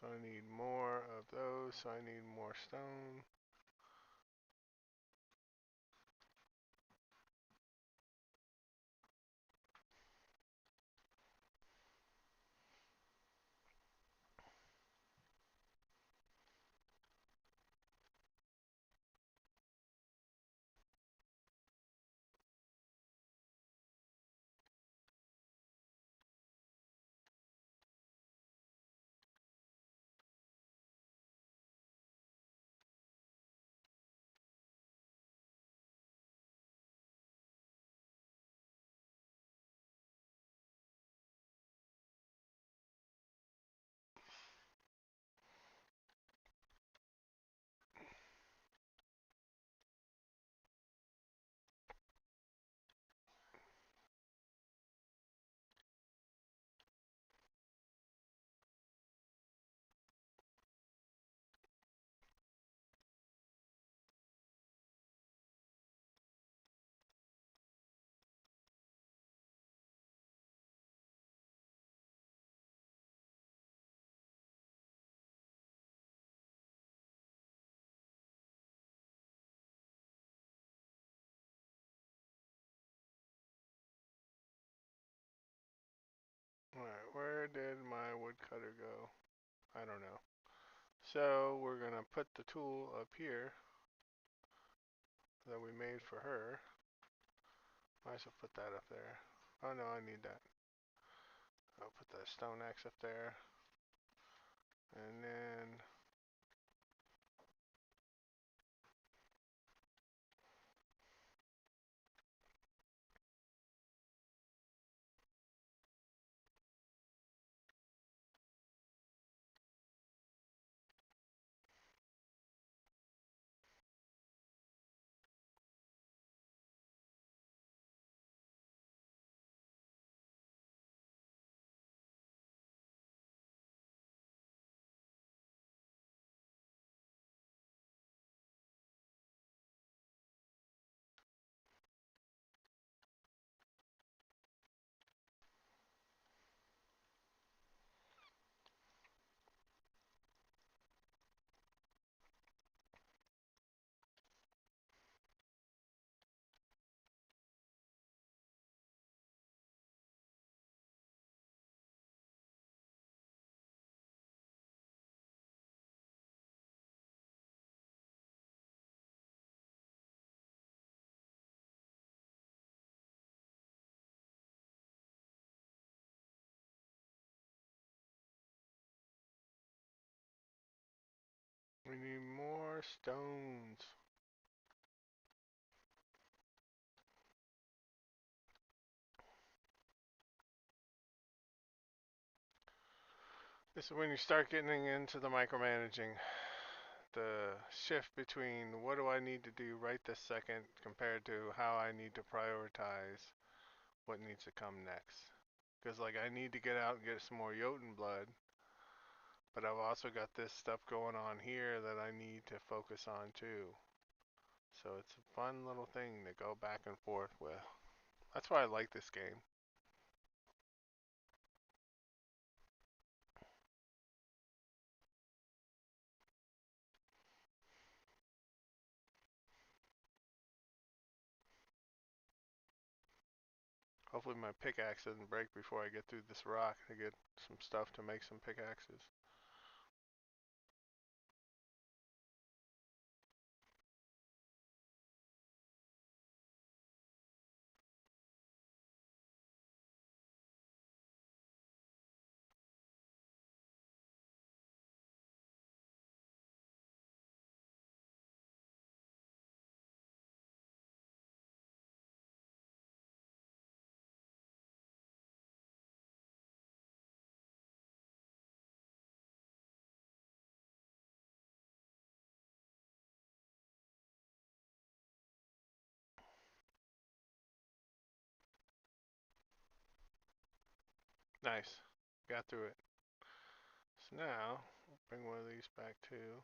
So I need more of those, so I need more stone. Where did my woodcutter go? I don't know. So we're gonna put the tool up here that we made for her. Might as well put that up there. Oh no, I need that. I'll put that stone axe up there. And then we need more stones. This is when you start getting into the micromanaging. The shift between what do I need to do right this second compared to how I need to prioritize what needs to come next. Because like I need to get out and get some more Jotun blood, but I've also got this stuff going on here that I need to focus on too. So it's a fun little thing to go back and forth with. That's why I like this game. Hopefully my pickaxe doesn't break before I get through this rock to get some stuff to make some pickaxes. Nice. Got through it. So now, we'll bring one of these back too.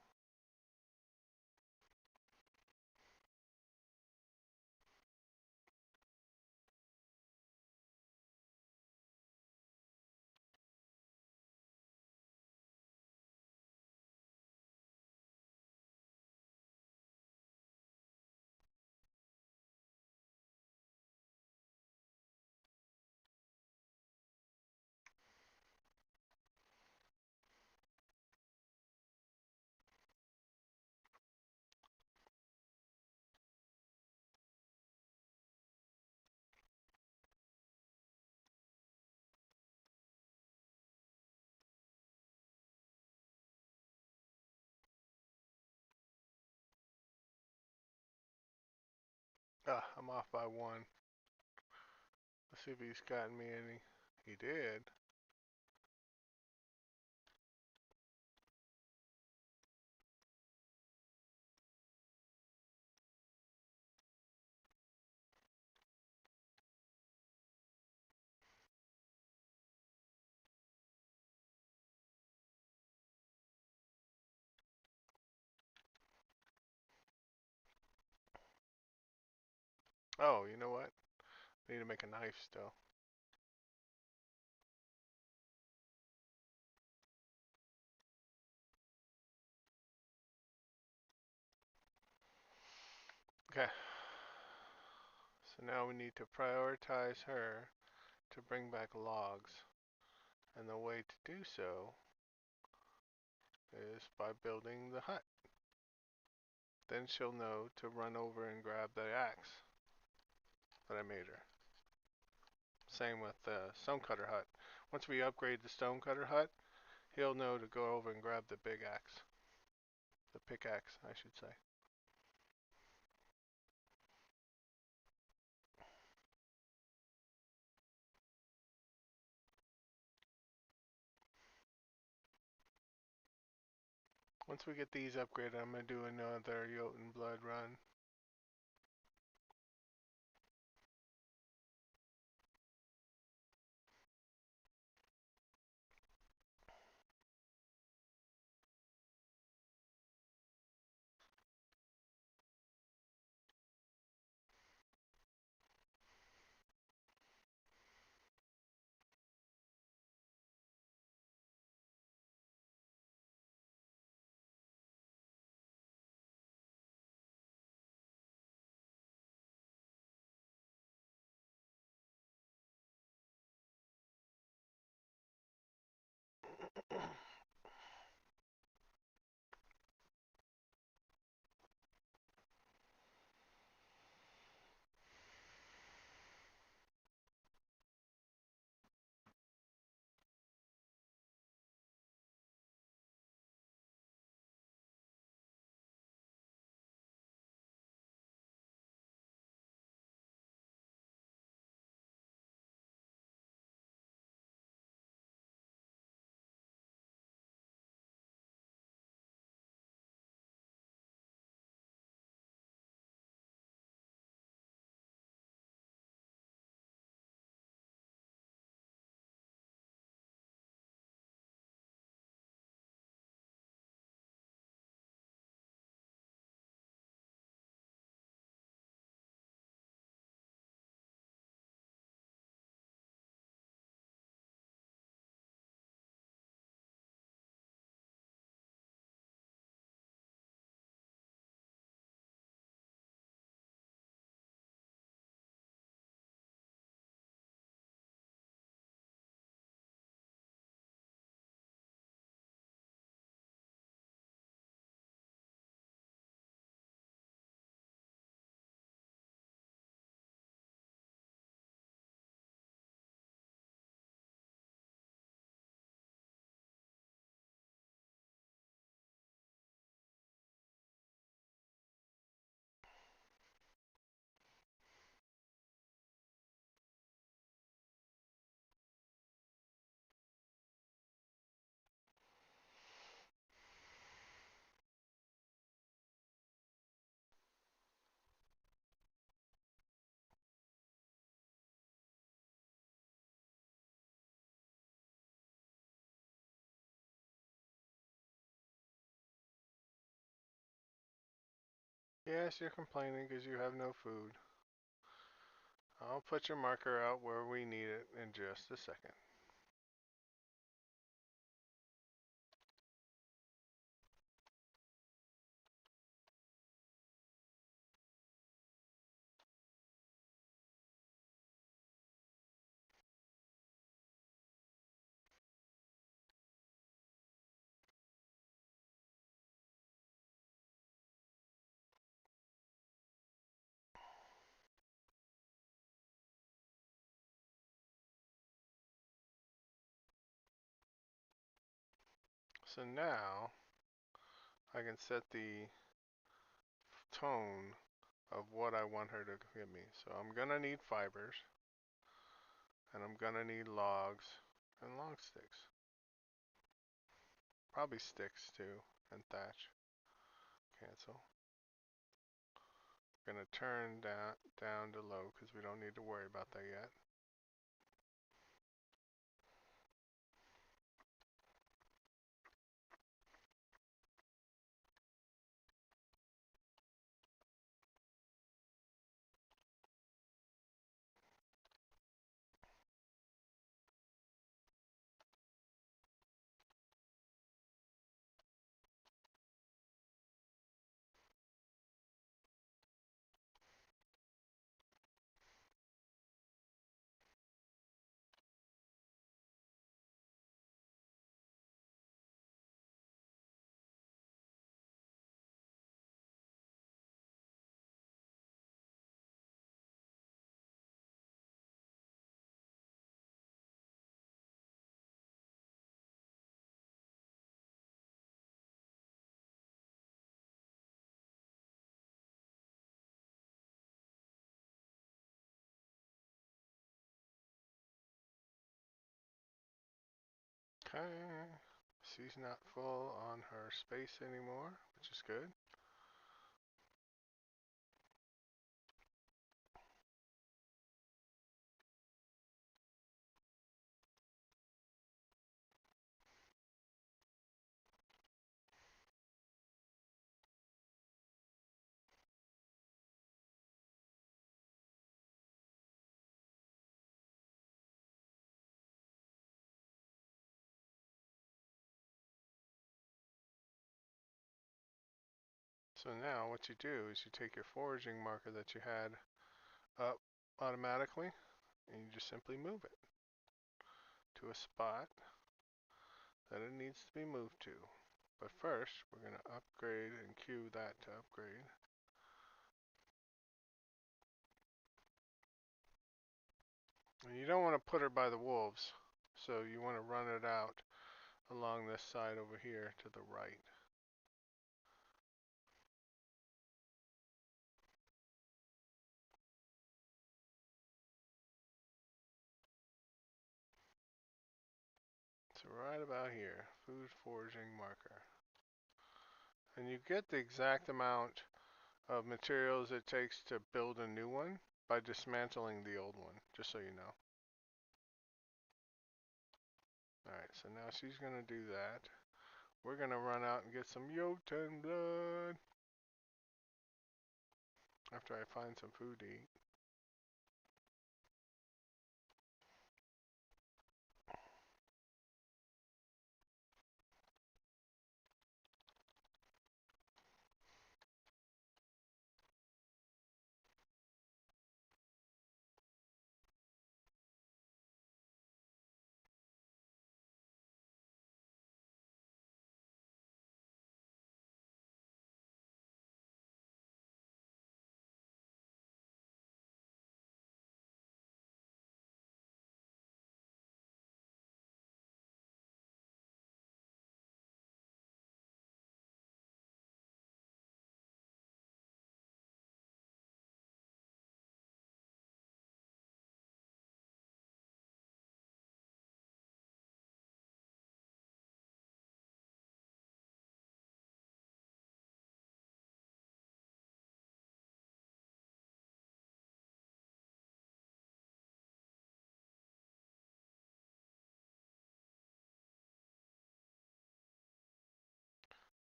Ah, I'm off by one. Let's see if he's gotten me any. He did. Oh, you know what? I need to make a knife still. Okay. So now we need to prioritize her to bring back logs. And the way to do so is by building the hut. Then she'll know to run over and grab the axe that I made her. Same with the stonecutter hut. Once we upgrade the stonecutter hut, he'll know to go over and grab the big axe. The pickaxe, I should say. Once we get these upgraded, I'm going to do another Jotun blood run. Yes, you're complaining because you have no food. I'll put your marker out where we need it in just a second. So now I can set the tone of what I want her to give me. So I'm gonna need fibers, and I'm gonna need logs and log sticks. Probably sticks too, and thatch. Cancel. Gonna turn down to low because we don't need to worry about that yet. Okay. She's not full on her space anymore, which is good. So now what you do is you take your foraging marker that you had up automatically and you just simply move it to a spot that it needs to be moved to. But first, we're going to upgrade and queue that to upgrade. And you don't want to put her by the wolves, so you want to run it out along this side over here to the right. So right about here, food foraging marker. And you get the exact amount of materials it takes to build a new one by dismantling the old one, just so you know. Alright, so now she's going to do that. We're going to run out and get some Jotun blood after I find some food to eat.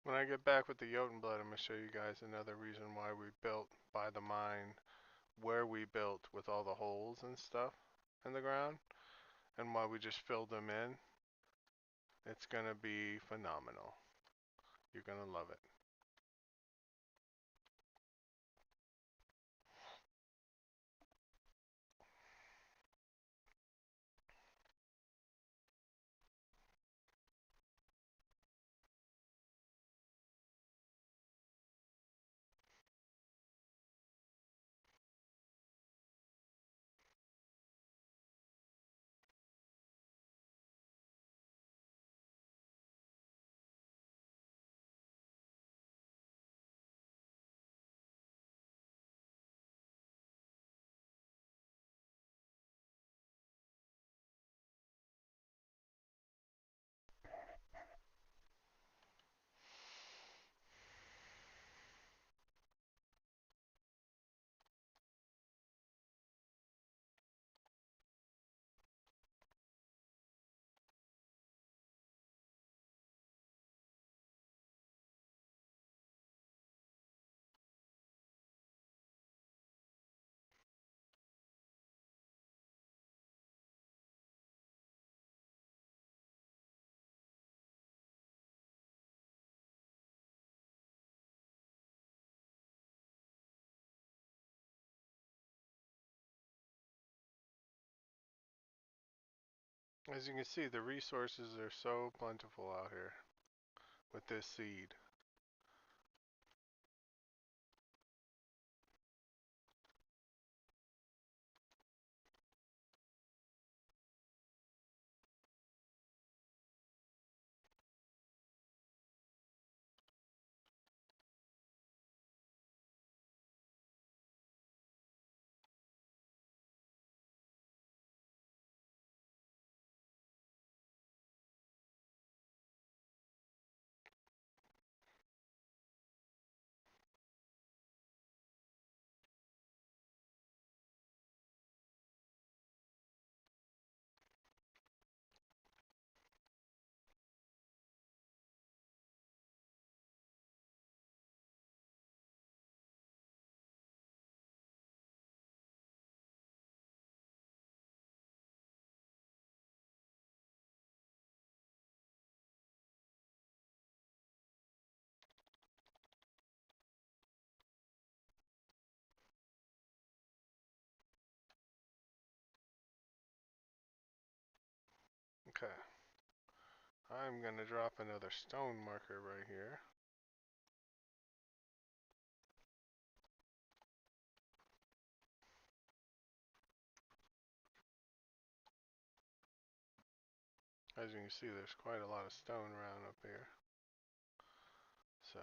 When I get back with the Jotun blood, I'm going to show you guys another reason why we built by the mine where we built with all the holes and stuff in the ground, and why we just filled them in. It's going to be phenomenal. You're going to love it. As you can see, the resources are so plentiful out here with this seed. I'm gonna drop another stone marker right here. As you can see, there's quite a lot of stone around up here. So,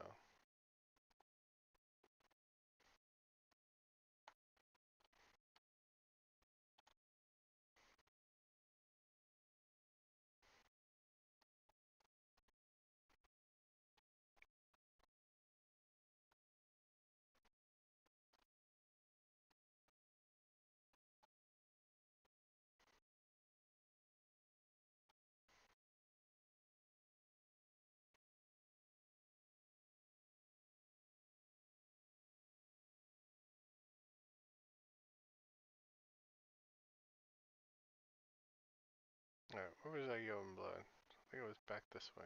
alright, where was that Yoden blood? I think it was back this way.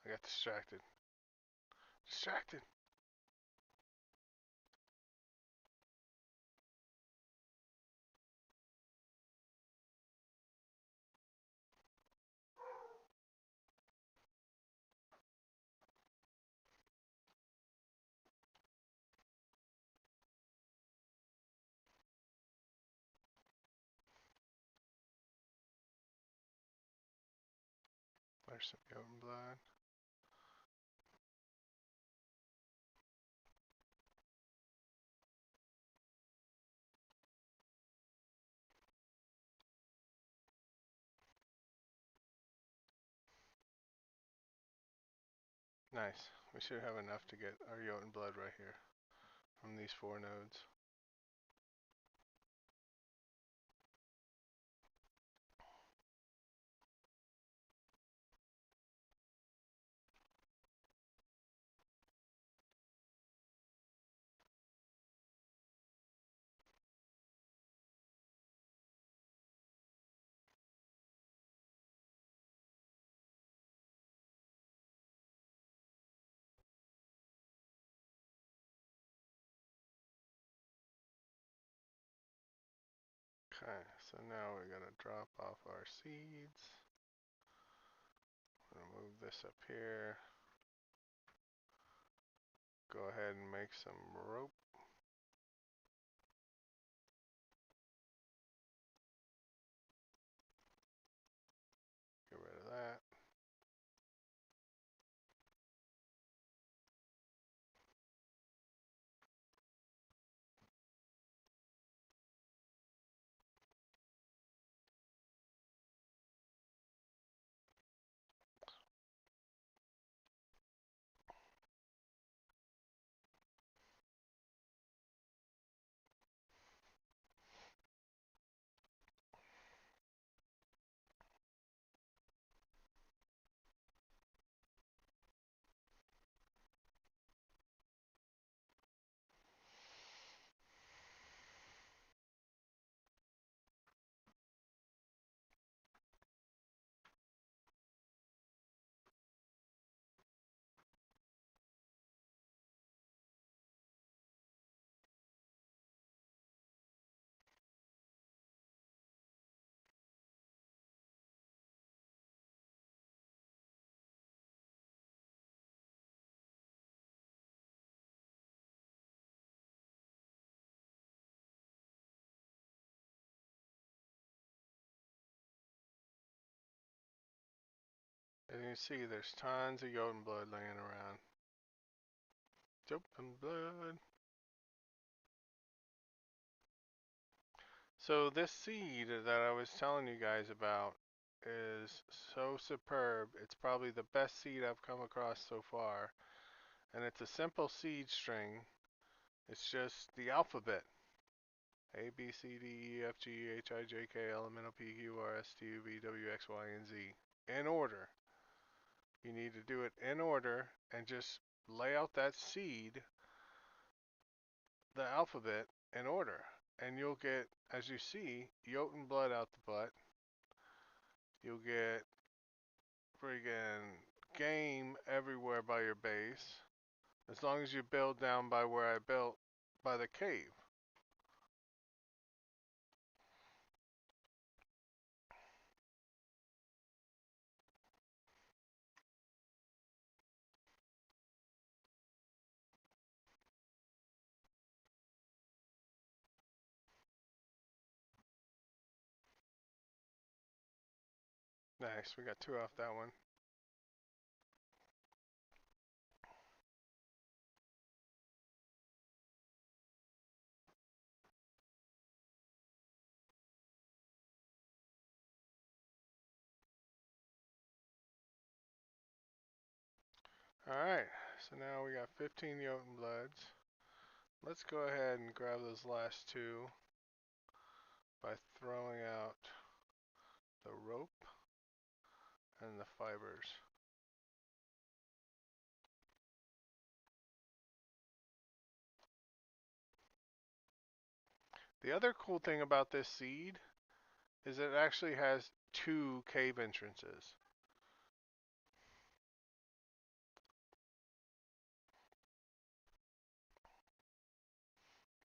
I got distracted. Distracted! There's some Yoden blood. Nice. We should have enough to get our Jotun blood right here from these 4 nodes. Okay, so now we're gonna drop off our seeds. I'm gonna move this up here. Go ahead and make some rope. Get rid of that. As you can see, there's tons of Jotun blood laying around. Jotun blood. So this seed that I was telling you guys about is so superb. It's probably the best seed I've come across so far. And it's a simple seed string. It's just the alphabet. A, B, C, D, E, F, G, H, I, J, K, L, M, N, O, P, Q, R, S, T, U, V, W, X, Y, and Z. In order. You need to do it in order and just lay out that seed, the alphabet, in order. And you'll get, as you see, Jotun blood out the butt. You'll get friggin' game everywhere by your base. As long as you build down by where I built, by the cave. Nice, we got 2 off that one. Alright, so now we got 15 Jotun bloods. Let's go ahead and grab those last 2 by throwing out the rope and the fibers. The other cool thing about this seed is it actually has 2 cave entrances.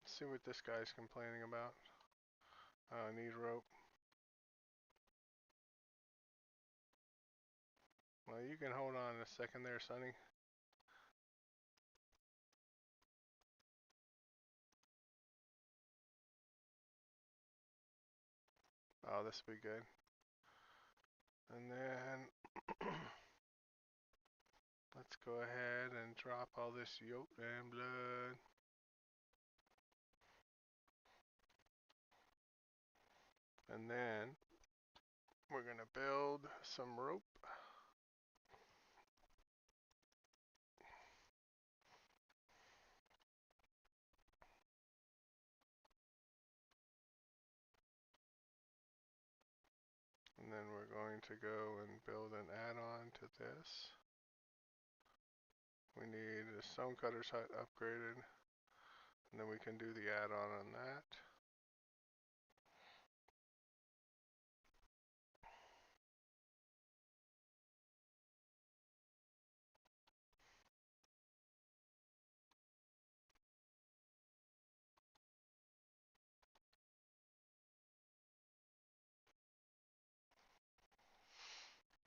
Let's see what this guy's complaining about. I need rope. Well, you can hold on a second there, Sonny. Oh, this will be good. And then let's go ahead and drop all this Jotun blood. And then we're going to build some rope. And then we're going to go and build an add-on to this. We need a stonecutter's hut upgraded. And then we can do the add-on on that.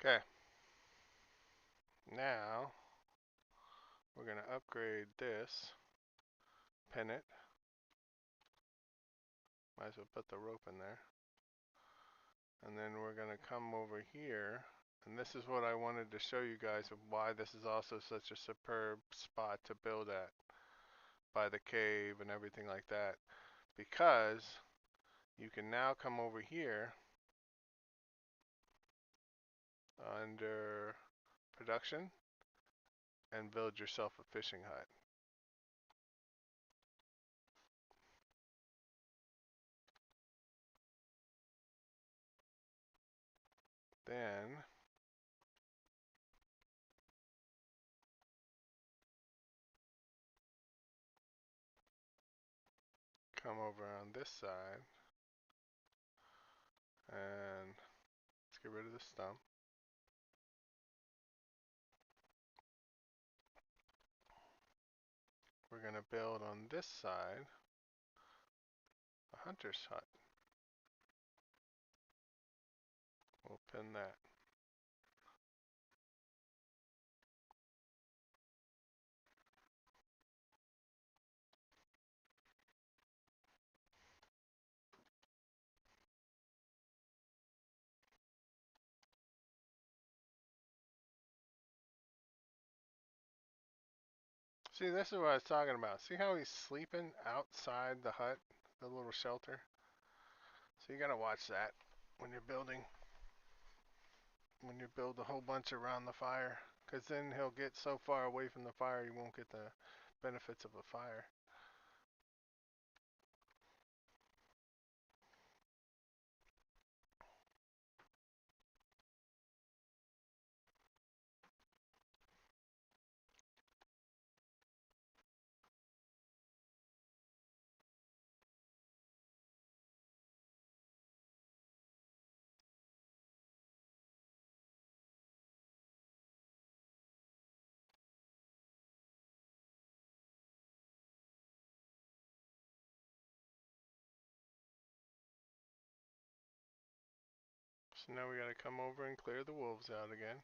Okay. Now we're going to upgrade this. Pin it. Might as well put the rope in there. And then we're going to come over here. And this is what I wanted to show you guys of why this is also such a superb spot to build at. By the cave and everything like that. Because you can now come over here under production and build yourself a fishing hut. Then come over on this side and let's get rid of the stump. We're going to build on this side a hunter's hut. We'll pin that. See, this is what I was talking about. See how he's sleeping outside the hut, the little shelter? So you gotta watch that when you're building. When you build a whole bunch around the fire. Because then he'll get so far away from the fire he won't get the benefits of a fire. So now we gotta come over and clear the wolves out again.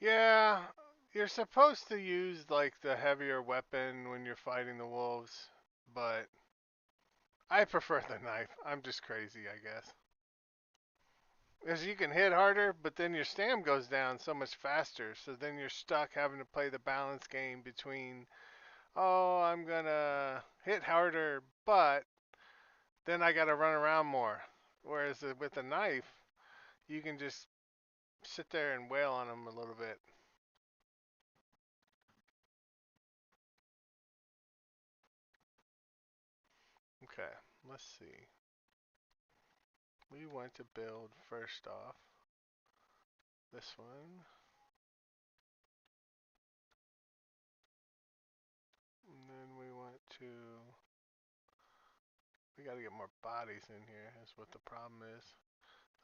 Yeah, you're supposed to use like the heavier weapon when you're fighting the wolves, but I prefer the knife. I'm just crazy, I guess. Because you can hit harder, but then your stam goes down so much faster. So then you're stuck having to play the balance game between, oh, I'm gonna hit harder, but then I gotta run around more. Whereas with a knife, you can just sit there and wail on them a little bit. Okay, let's see. We want to build first off this one, and then we want to. We got to get more bodies in here. Is what the problem is.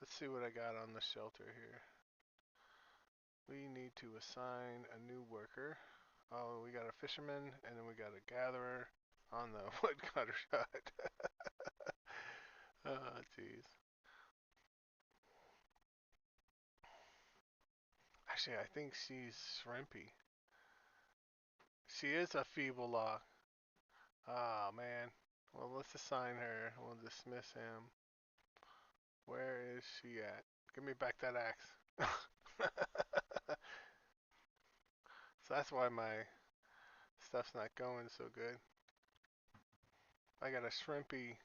Let's see what I got on the shelter here. We need to assign a new worker. Oh, we got a fisherman, and then we got a gatherer on the woodcutter hut. Oh, jeez. Actually, I think she's shrimpy. She is a feeble lock. Oh, man. Well, let's assign her. We'll dismiss him. Where is she at? Give me back that axe. So that's why my stuff's not going so good. I got a shrimpy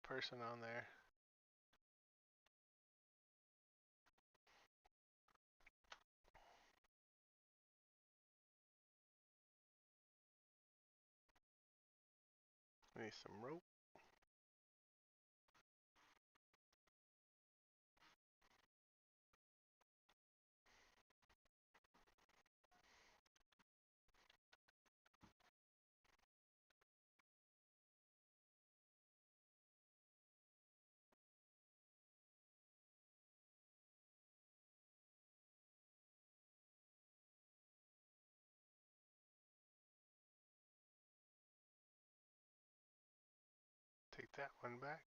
person on there. We need some rope. Take that one back.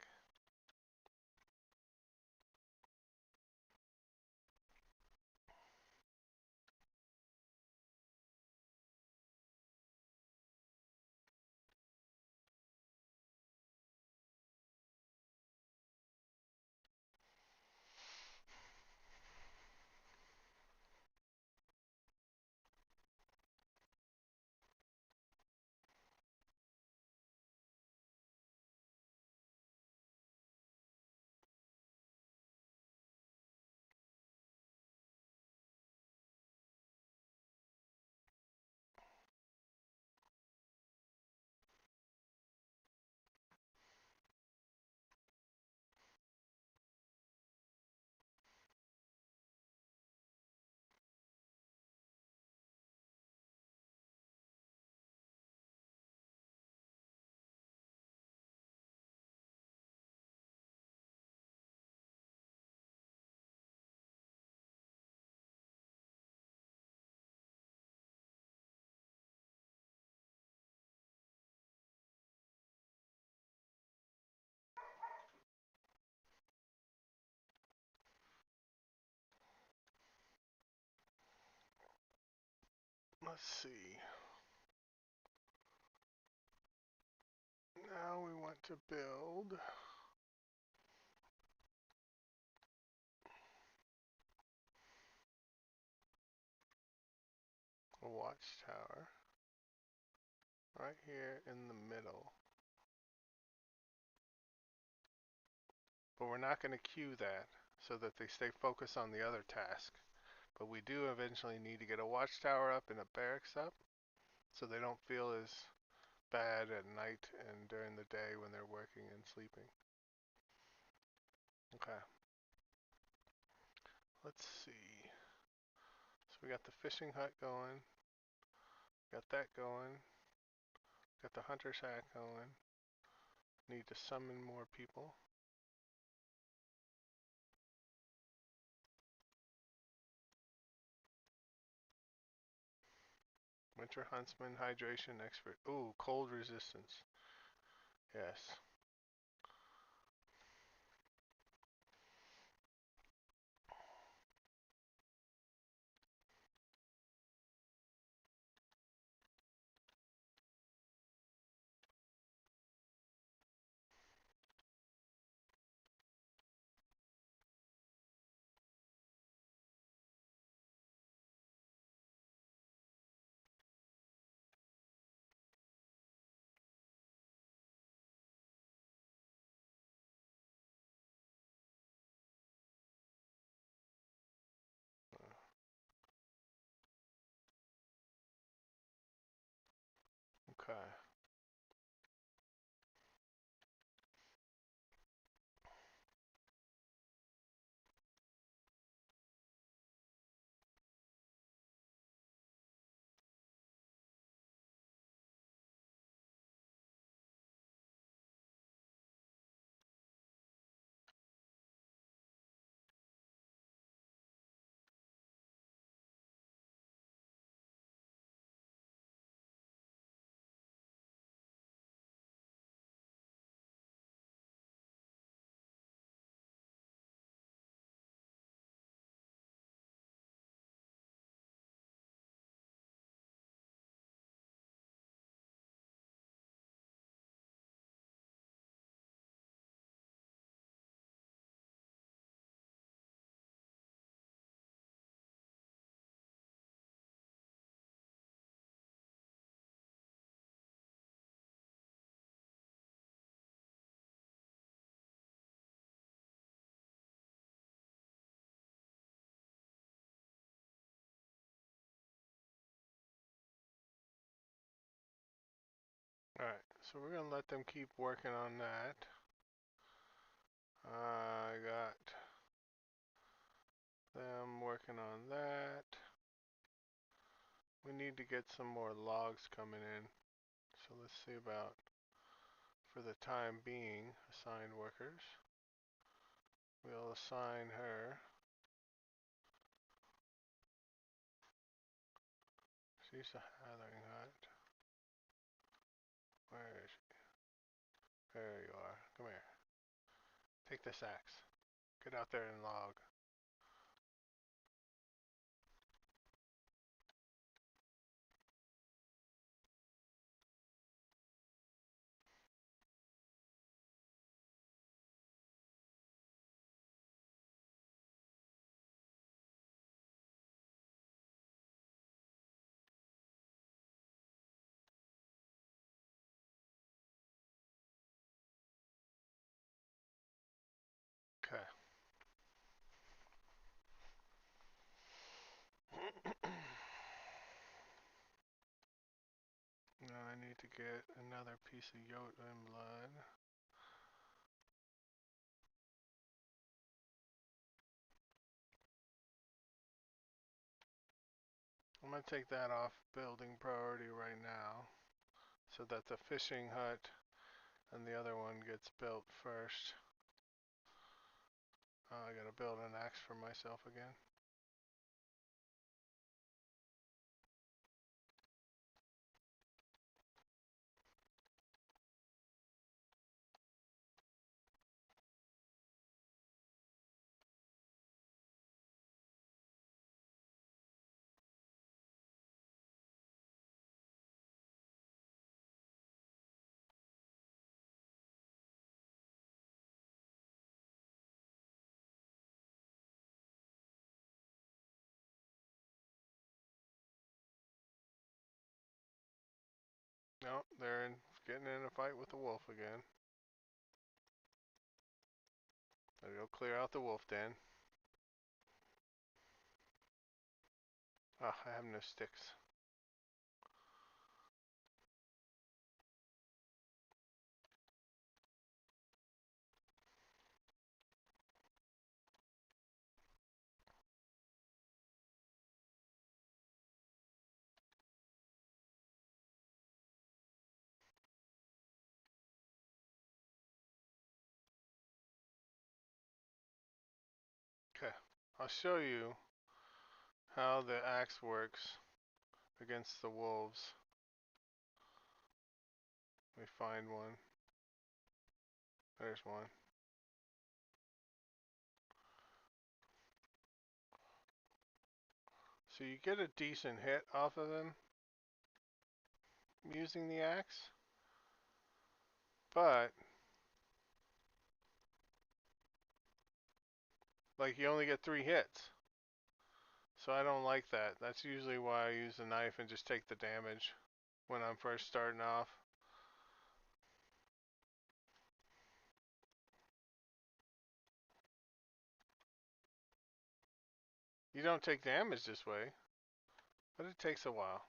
Let's see. Now we want to build a watchtower right here in the middle. But we're not going to queue that so that they stay focused on the other task. But we do eventually need to get a watchtower up and a barracks up so they don't feel as bad at night and during the day when they're working and sleeping. Okay. Let's see. So we got the fishing hut going. Got that going. Got the hunter's hat going. Need to summon more people. Winter huntsman, hydration expert. Ooh, cold resistance. Yes. Okay. Alright, so we're going to let them keep working on that. I got them working on that. We need to get some more logs coming in. So let's see about, for the time being, assigned workers. We'll assign her. She's a gathering hut. Where is she? There you are. Come here. Take this axe. Get out there and log. Okay. Now I need to get another piece of Jotun blood. I'm going to take that off building priority right now, so that the fishing hut and the other one gets built first. I gotta build an axe for myself again. No, they're getting in a fight with the wolf again. Gotta go clear out the wolf den. Ah, I have no sticks. Okay, I'll show you how the axe works against the wolves. Let me find one. There's one. So you get a decent hit off of them using the axe, but like you only get 3 hits. So I don't like that. That's usually why I use the knife and just take the damage when I'm first starting off. You don't take damage this way, but it takes a while.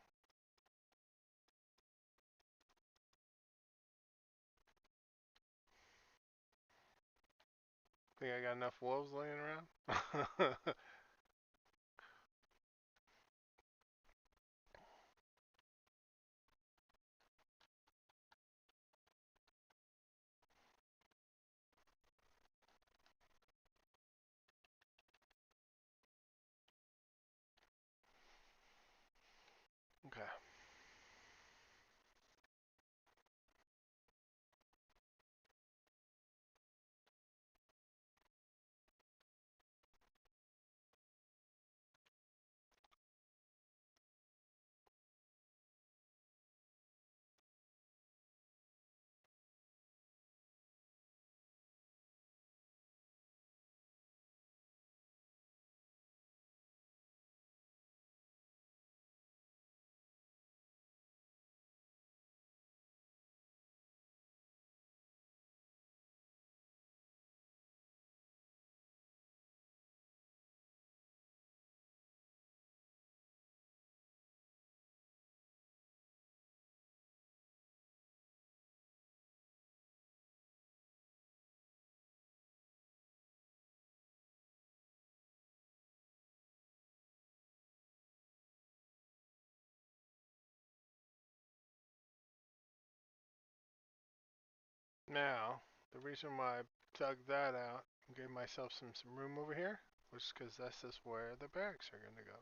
Think I got enough wolves laying around? Okay. Now, the reason why I dug that out and gave myself some room over here was because this is where the barracks are going to go.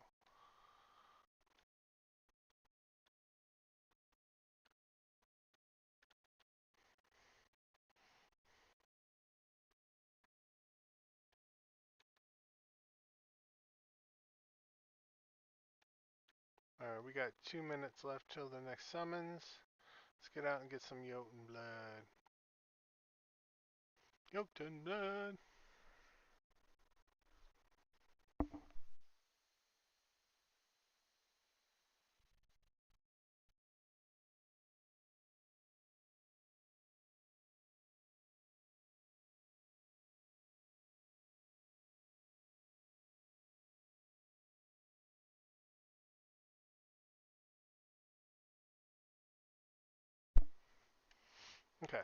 Alright, we got 2 minutes left till the next summons. Let's get out and get some Jotun blood. Jotun blood! Okay.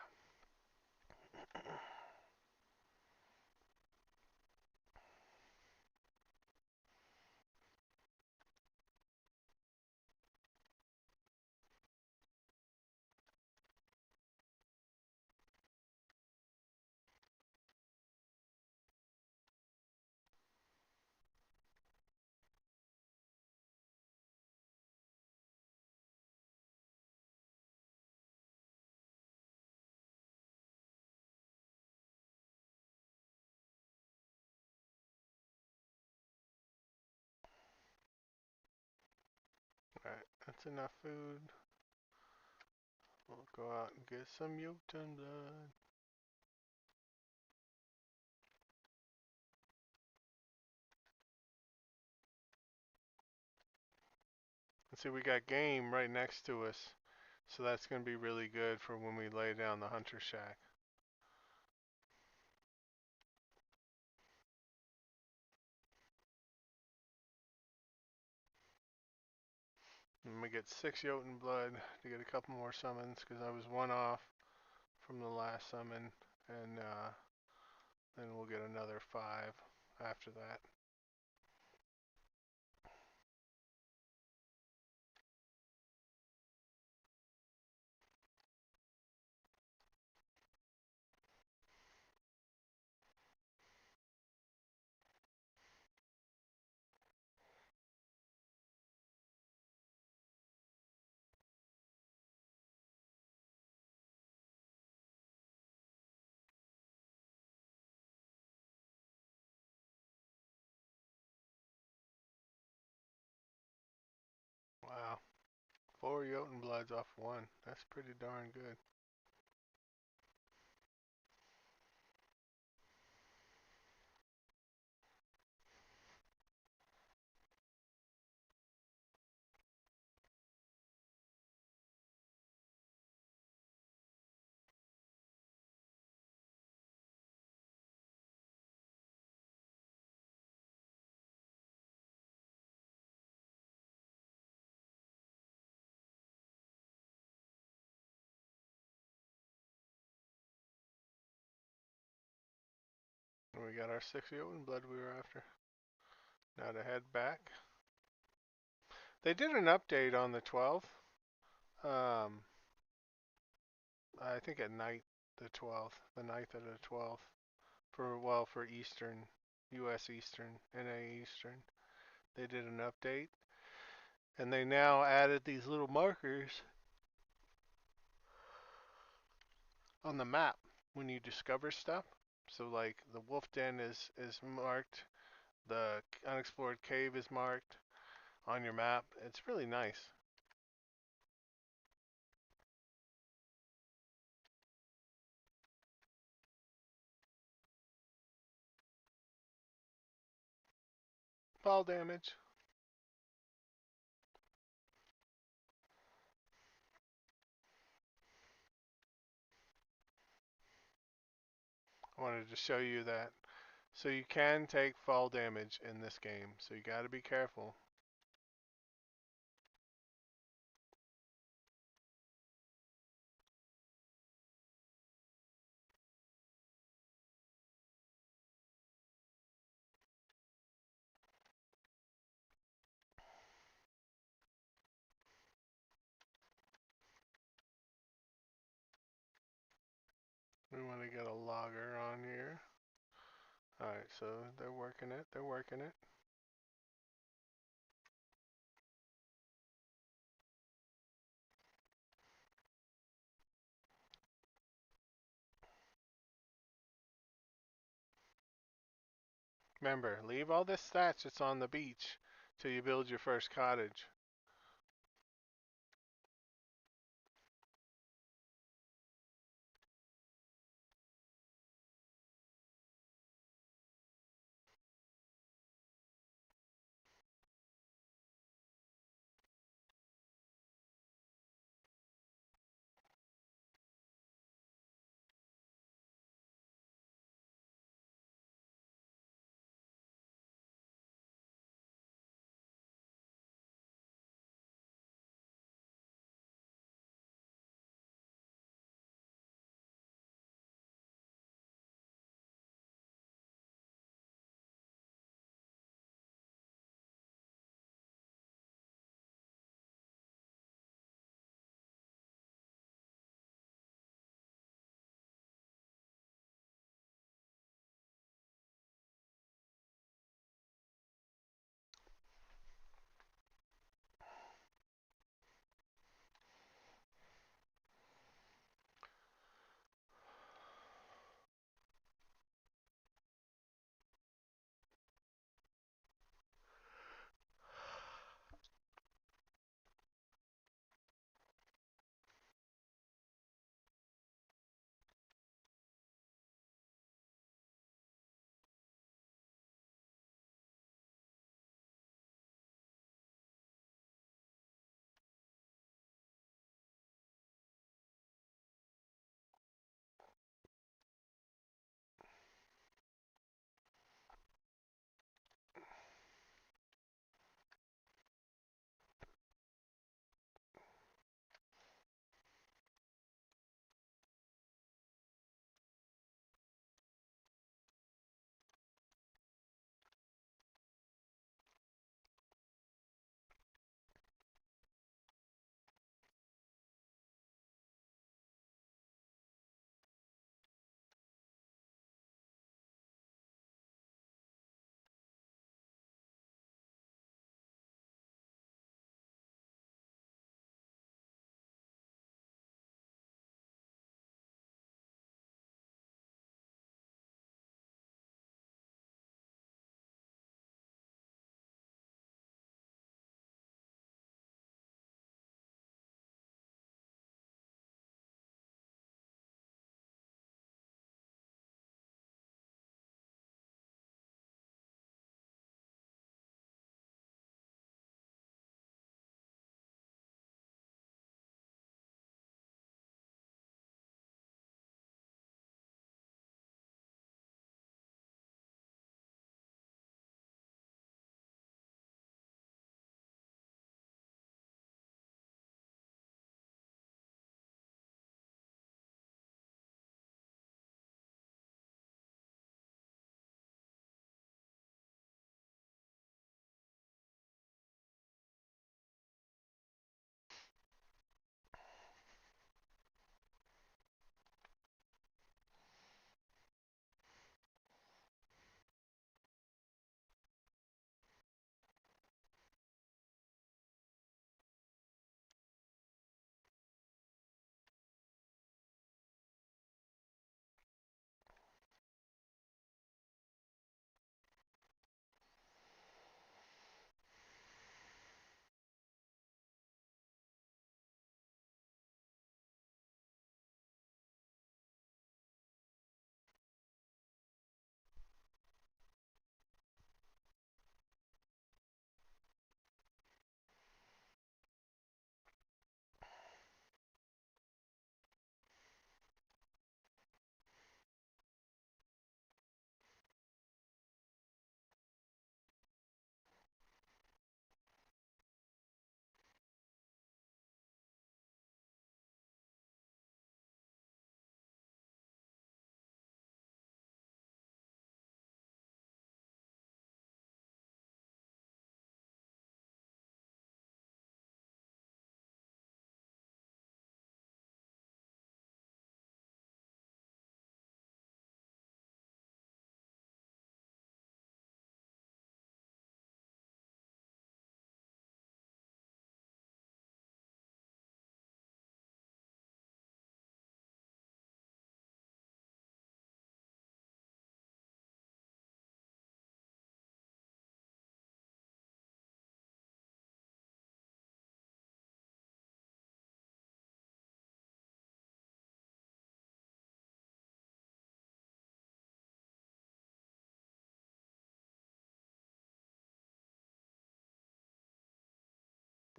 Alright, that's enough food. We'll go out and get some Jotun blood. And see, we got game right next to us. So that's going to be really good for when we lay down the hunter shack. And we get 6 Jotun blood to get a couple more summons because I was 1 off from the last summon. And then we'll get another 5 after that. Wow. 4 Jotun bloods off 1. That's pretty darn good. we got our 6 Jotun blood we were after. Now to head back. They did an update on the 12th. I think at night, the 12th, the night of the 12th, for Eastern, U.S. Eastern, NA Eastern, they did an update, and they now added these little markers on the map when you discover stuff. So like the wolf den is marked, the unexplored cave is marked on your map. It's really nice. Fall damage. I wanted to show you that. So you can take fall damage in this game, so you got to be careful. We want to get a logger on here. Alright, so they're working it, they're working it. Remember, leave all this thatch that's on the beach till you build your first cottage.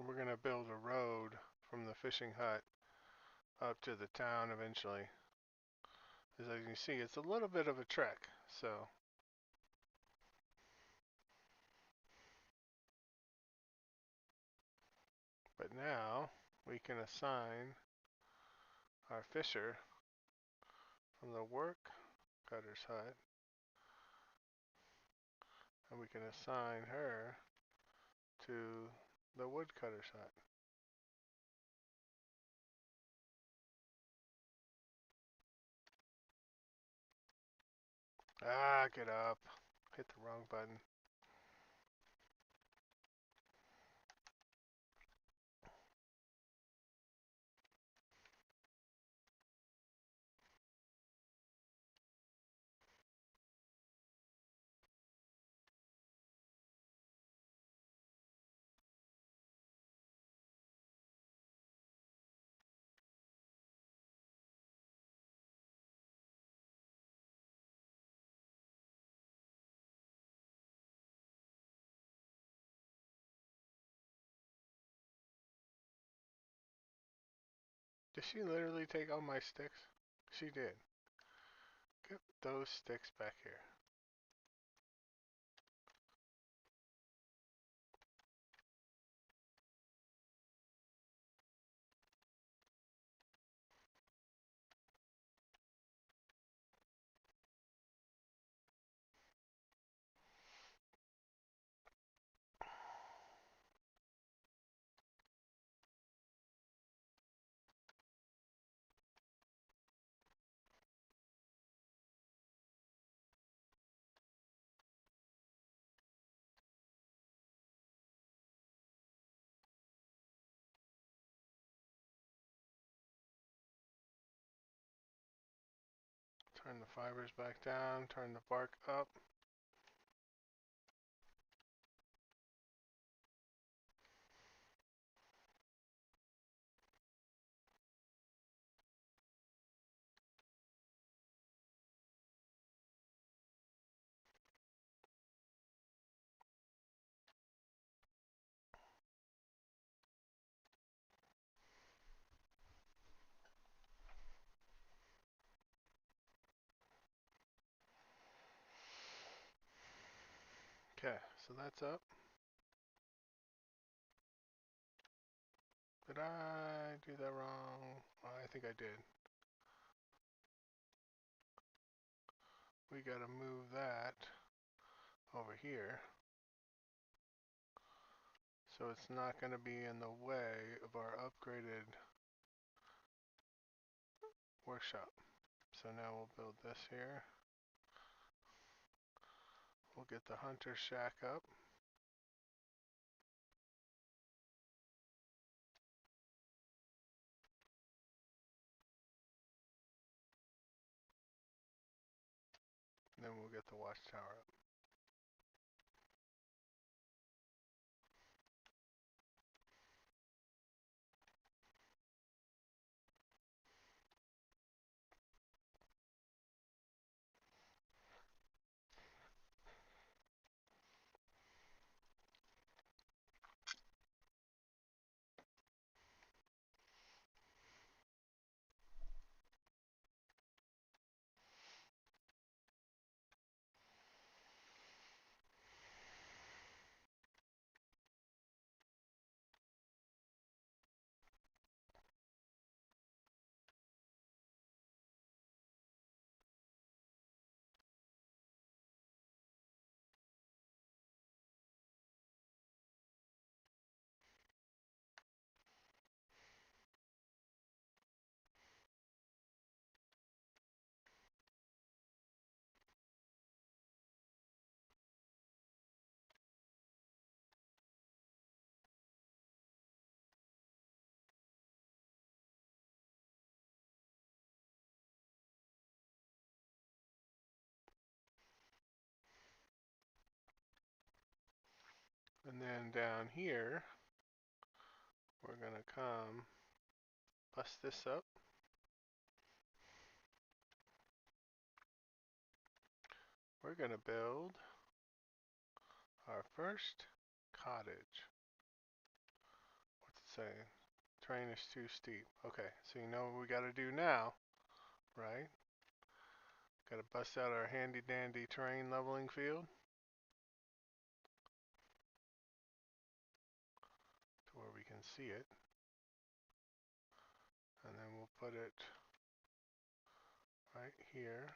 we're going to build a road from the fishing hut up to the town eventually. As you can see, it's a little bit of a trek, so but now we can assign our fisher from the work cutter's hut, and we can assign her to the woodcutter's hut. Ah, get up. Hit the wrong button. Did she literally take all my sticks? She did. Get those sticks back here. Turn the fibers back down, turn the bark up. Okay, so that's up. Did I do that wrong? I think I did. We gotta move that over here so it's not gonna be in the way of our upgraded workshop. So now we'll build this here. We'll get the hunter shack up. Then we'll get the watchtower up. And then down here, we're gonna come bust this up. We're gonna build our first cottage. say? Terrain is too steep. Okay, so you know what we got to do now, right? Got to bust out our handy dandy terrain leveling field to where we can see it. And then we'll put it right here.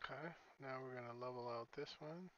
Okay, now we're going to level out this one.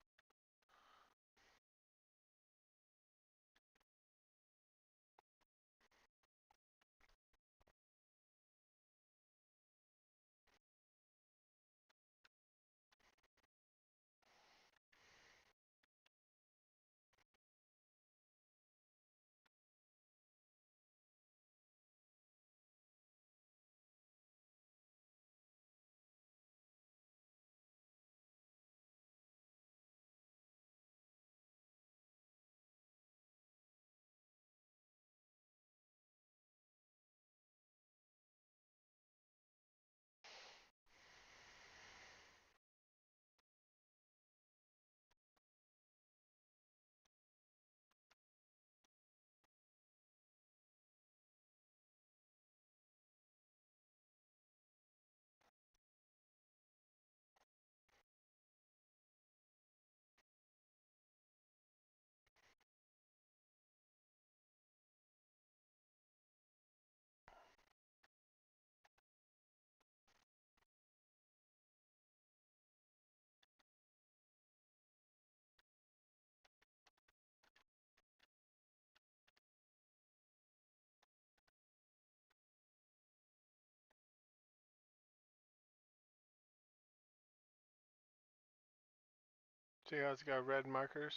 See how it's got red markers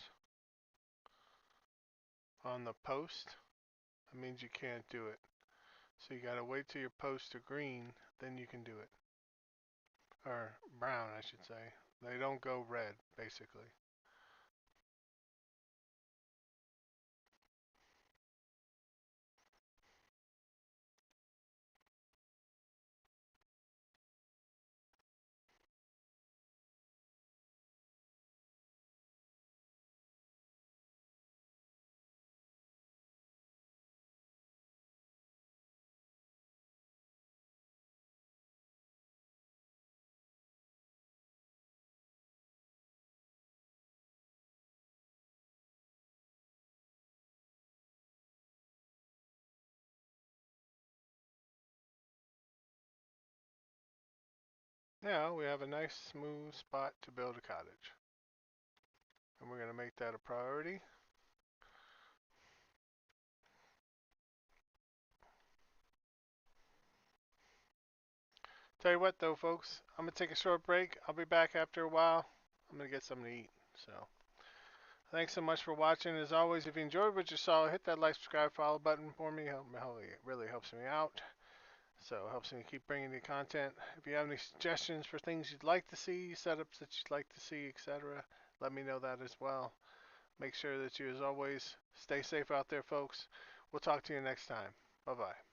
on the post? That means you can't do it. So you got to wait till your posts are green, then you can do it. Or brown, I should say. They don't go red, basically. Now we have a nice smooth spot to build a cottage. And we're going to make that a priority. Tell you what though, folks, I'm going to take a short break. I'll be back after a while. I'm going to get something to eat. So, thanks so much for watching. As always, if you enjoyed what you saw, hit that like, subscribe, follow button for me. It really helps me out. So, it helps me keep bringing you content. If you have any suggestions for things you'd like to see, setups that you'd like to see, etc., let me know that as well. Make sure that you, as always, stay safe out there, folks. We'll talk to you next time. Bye-bye.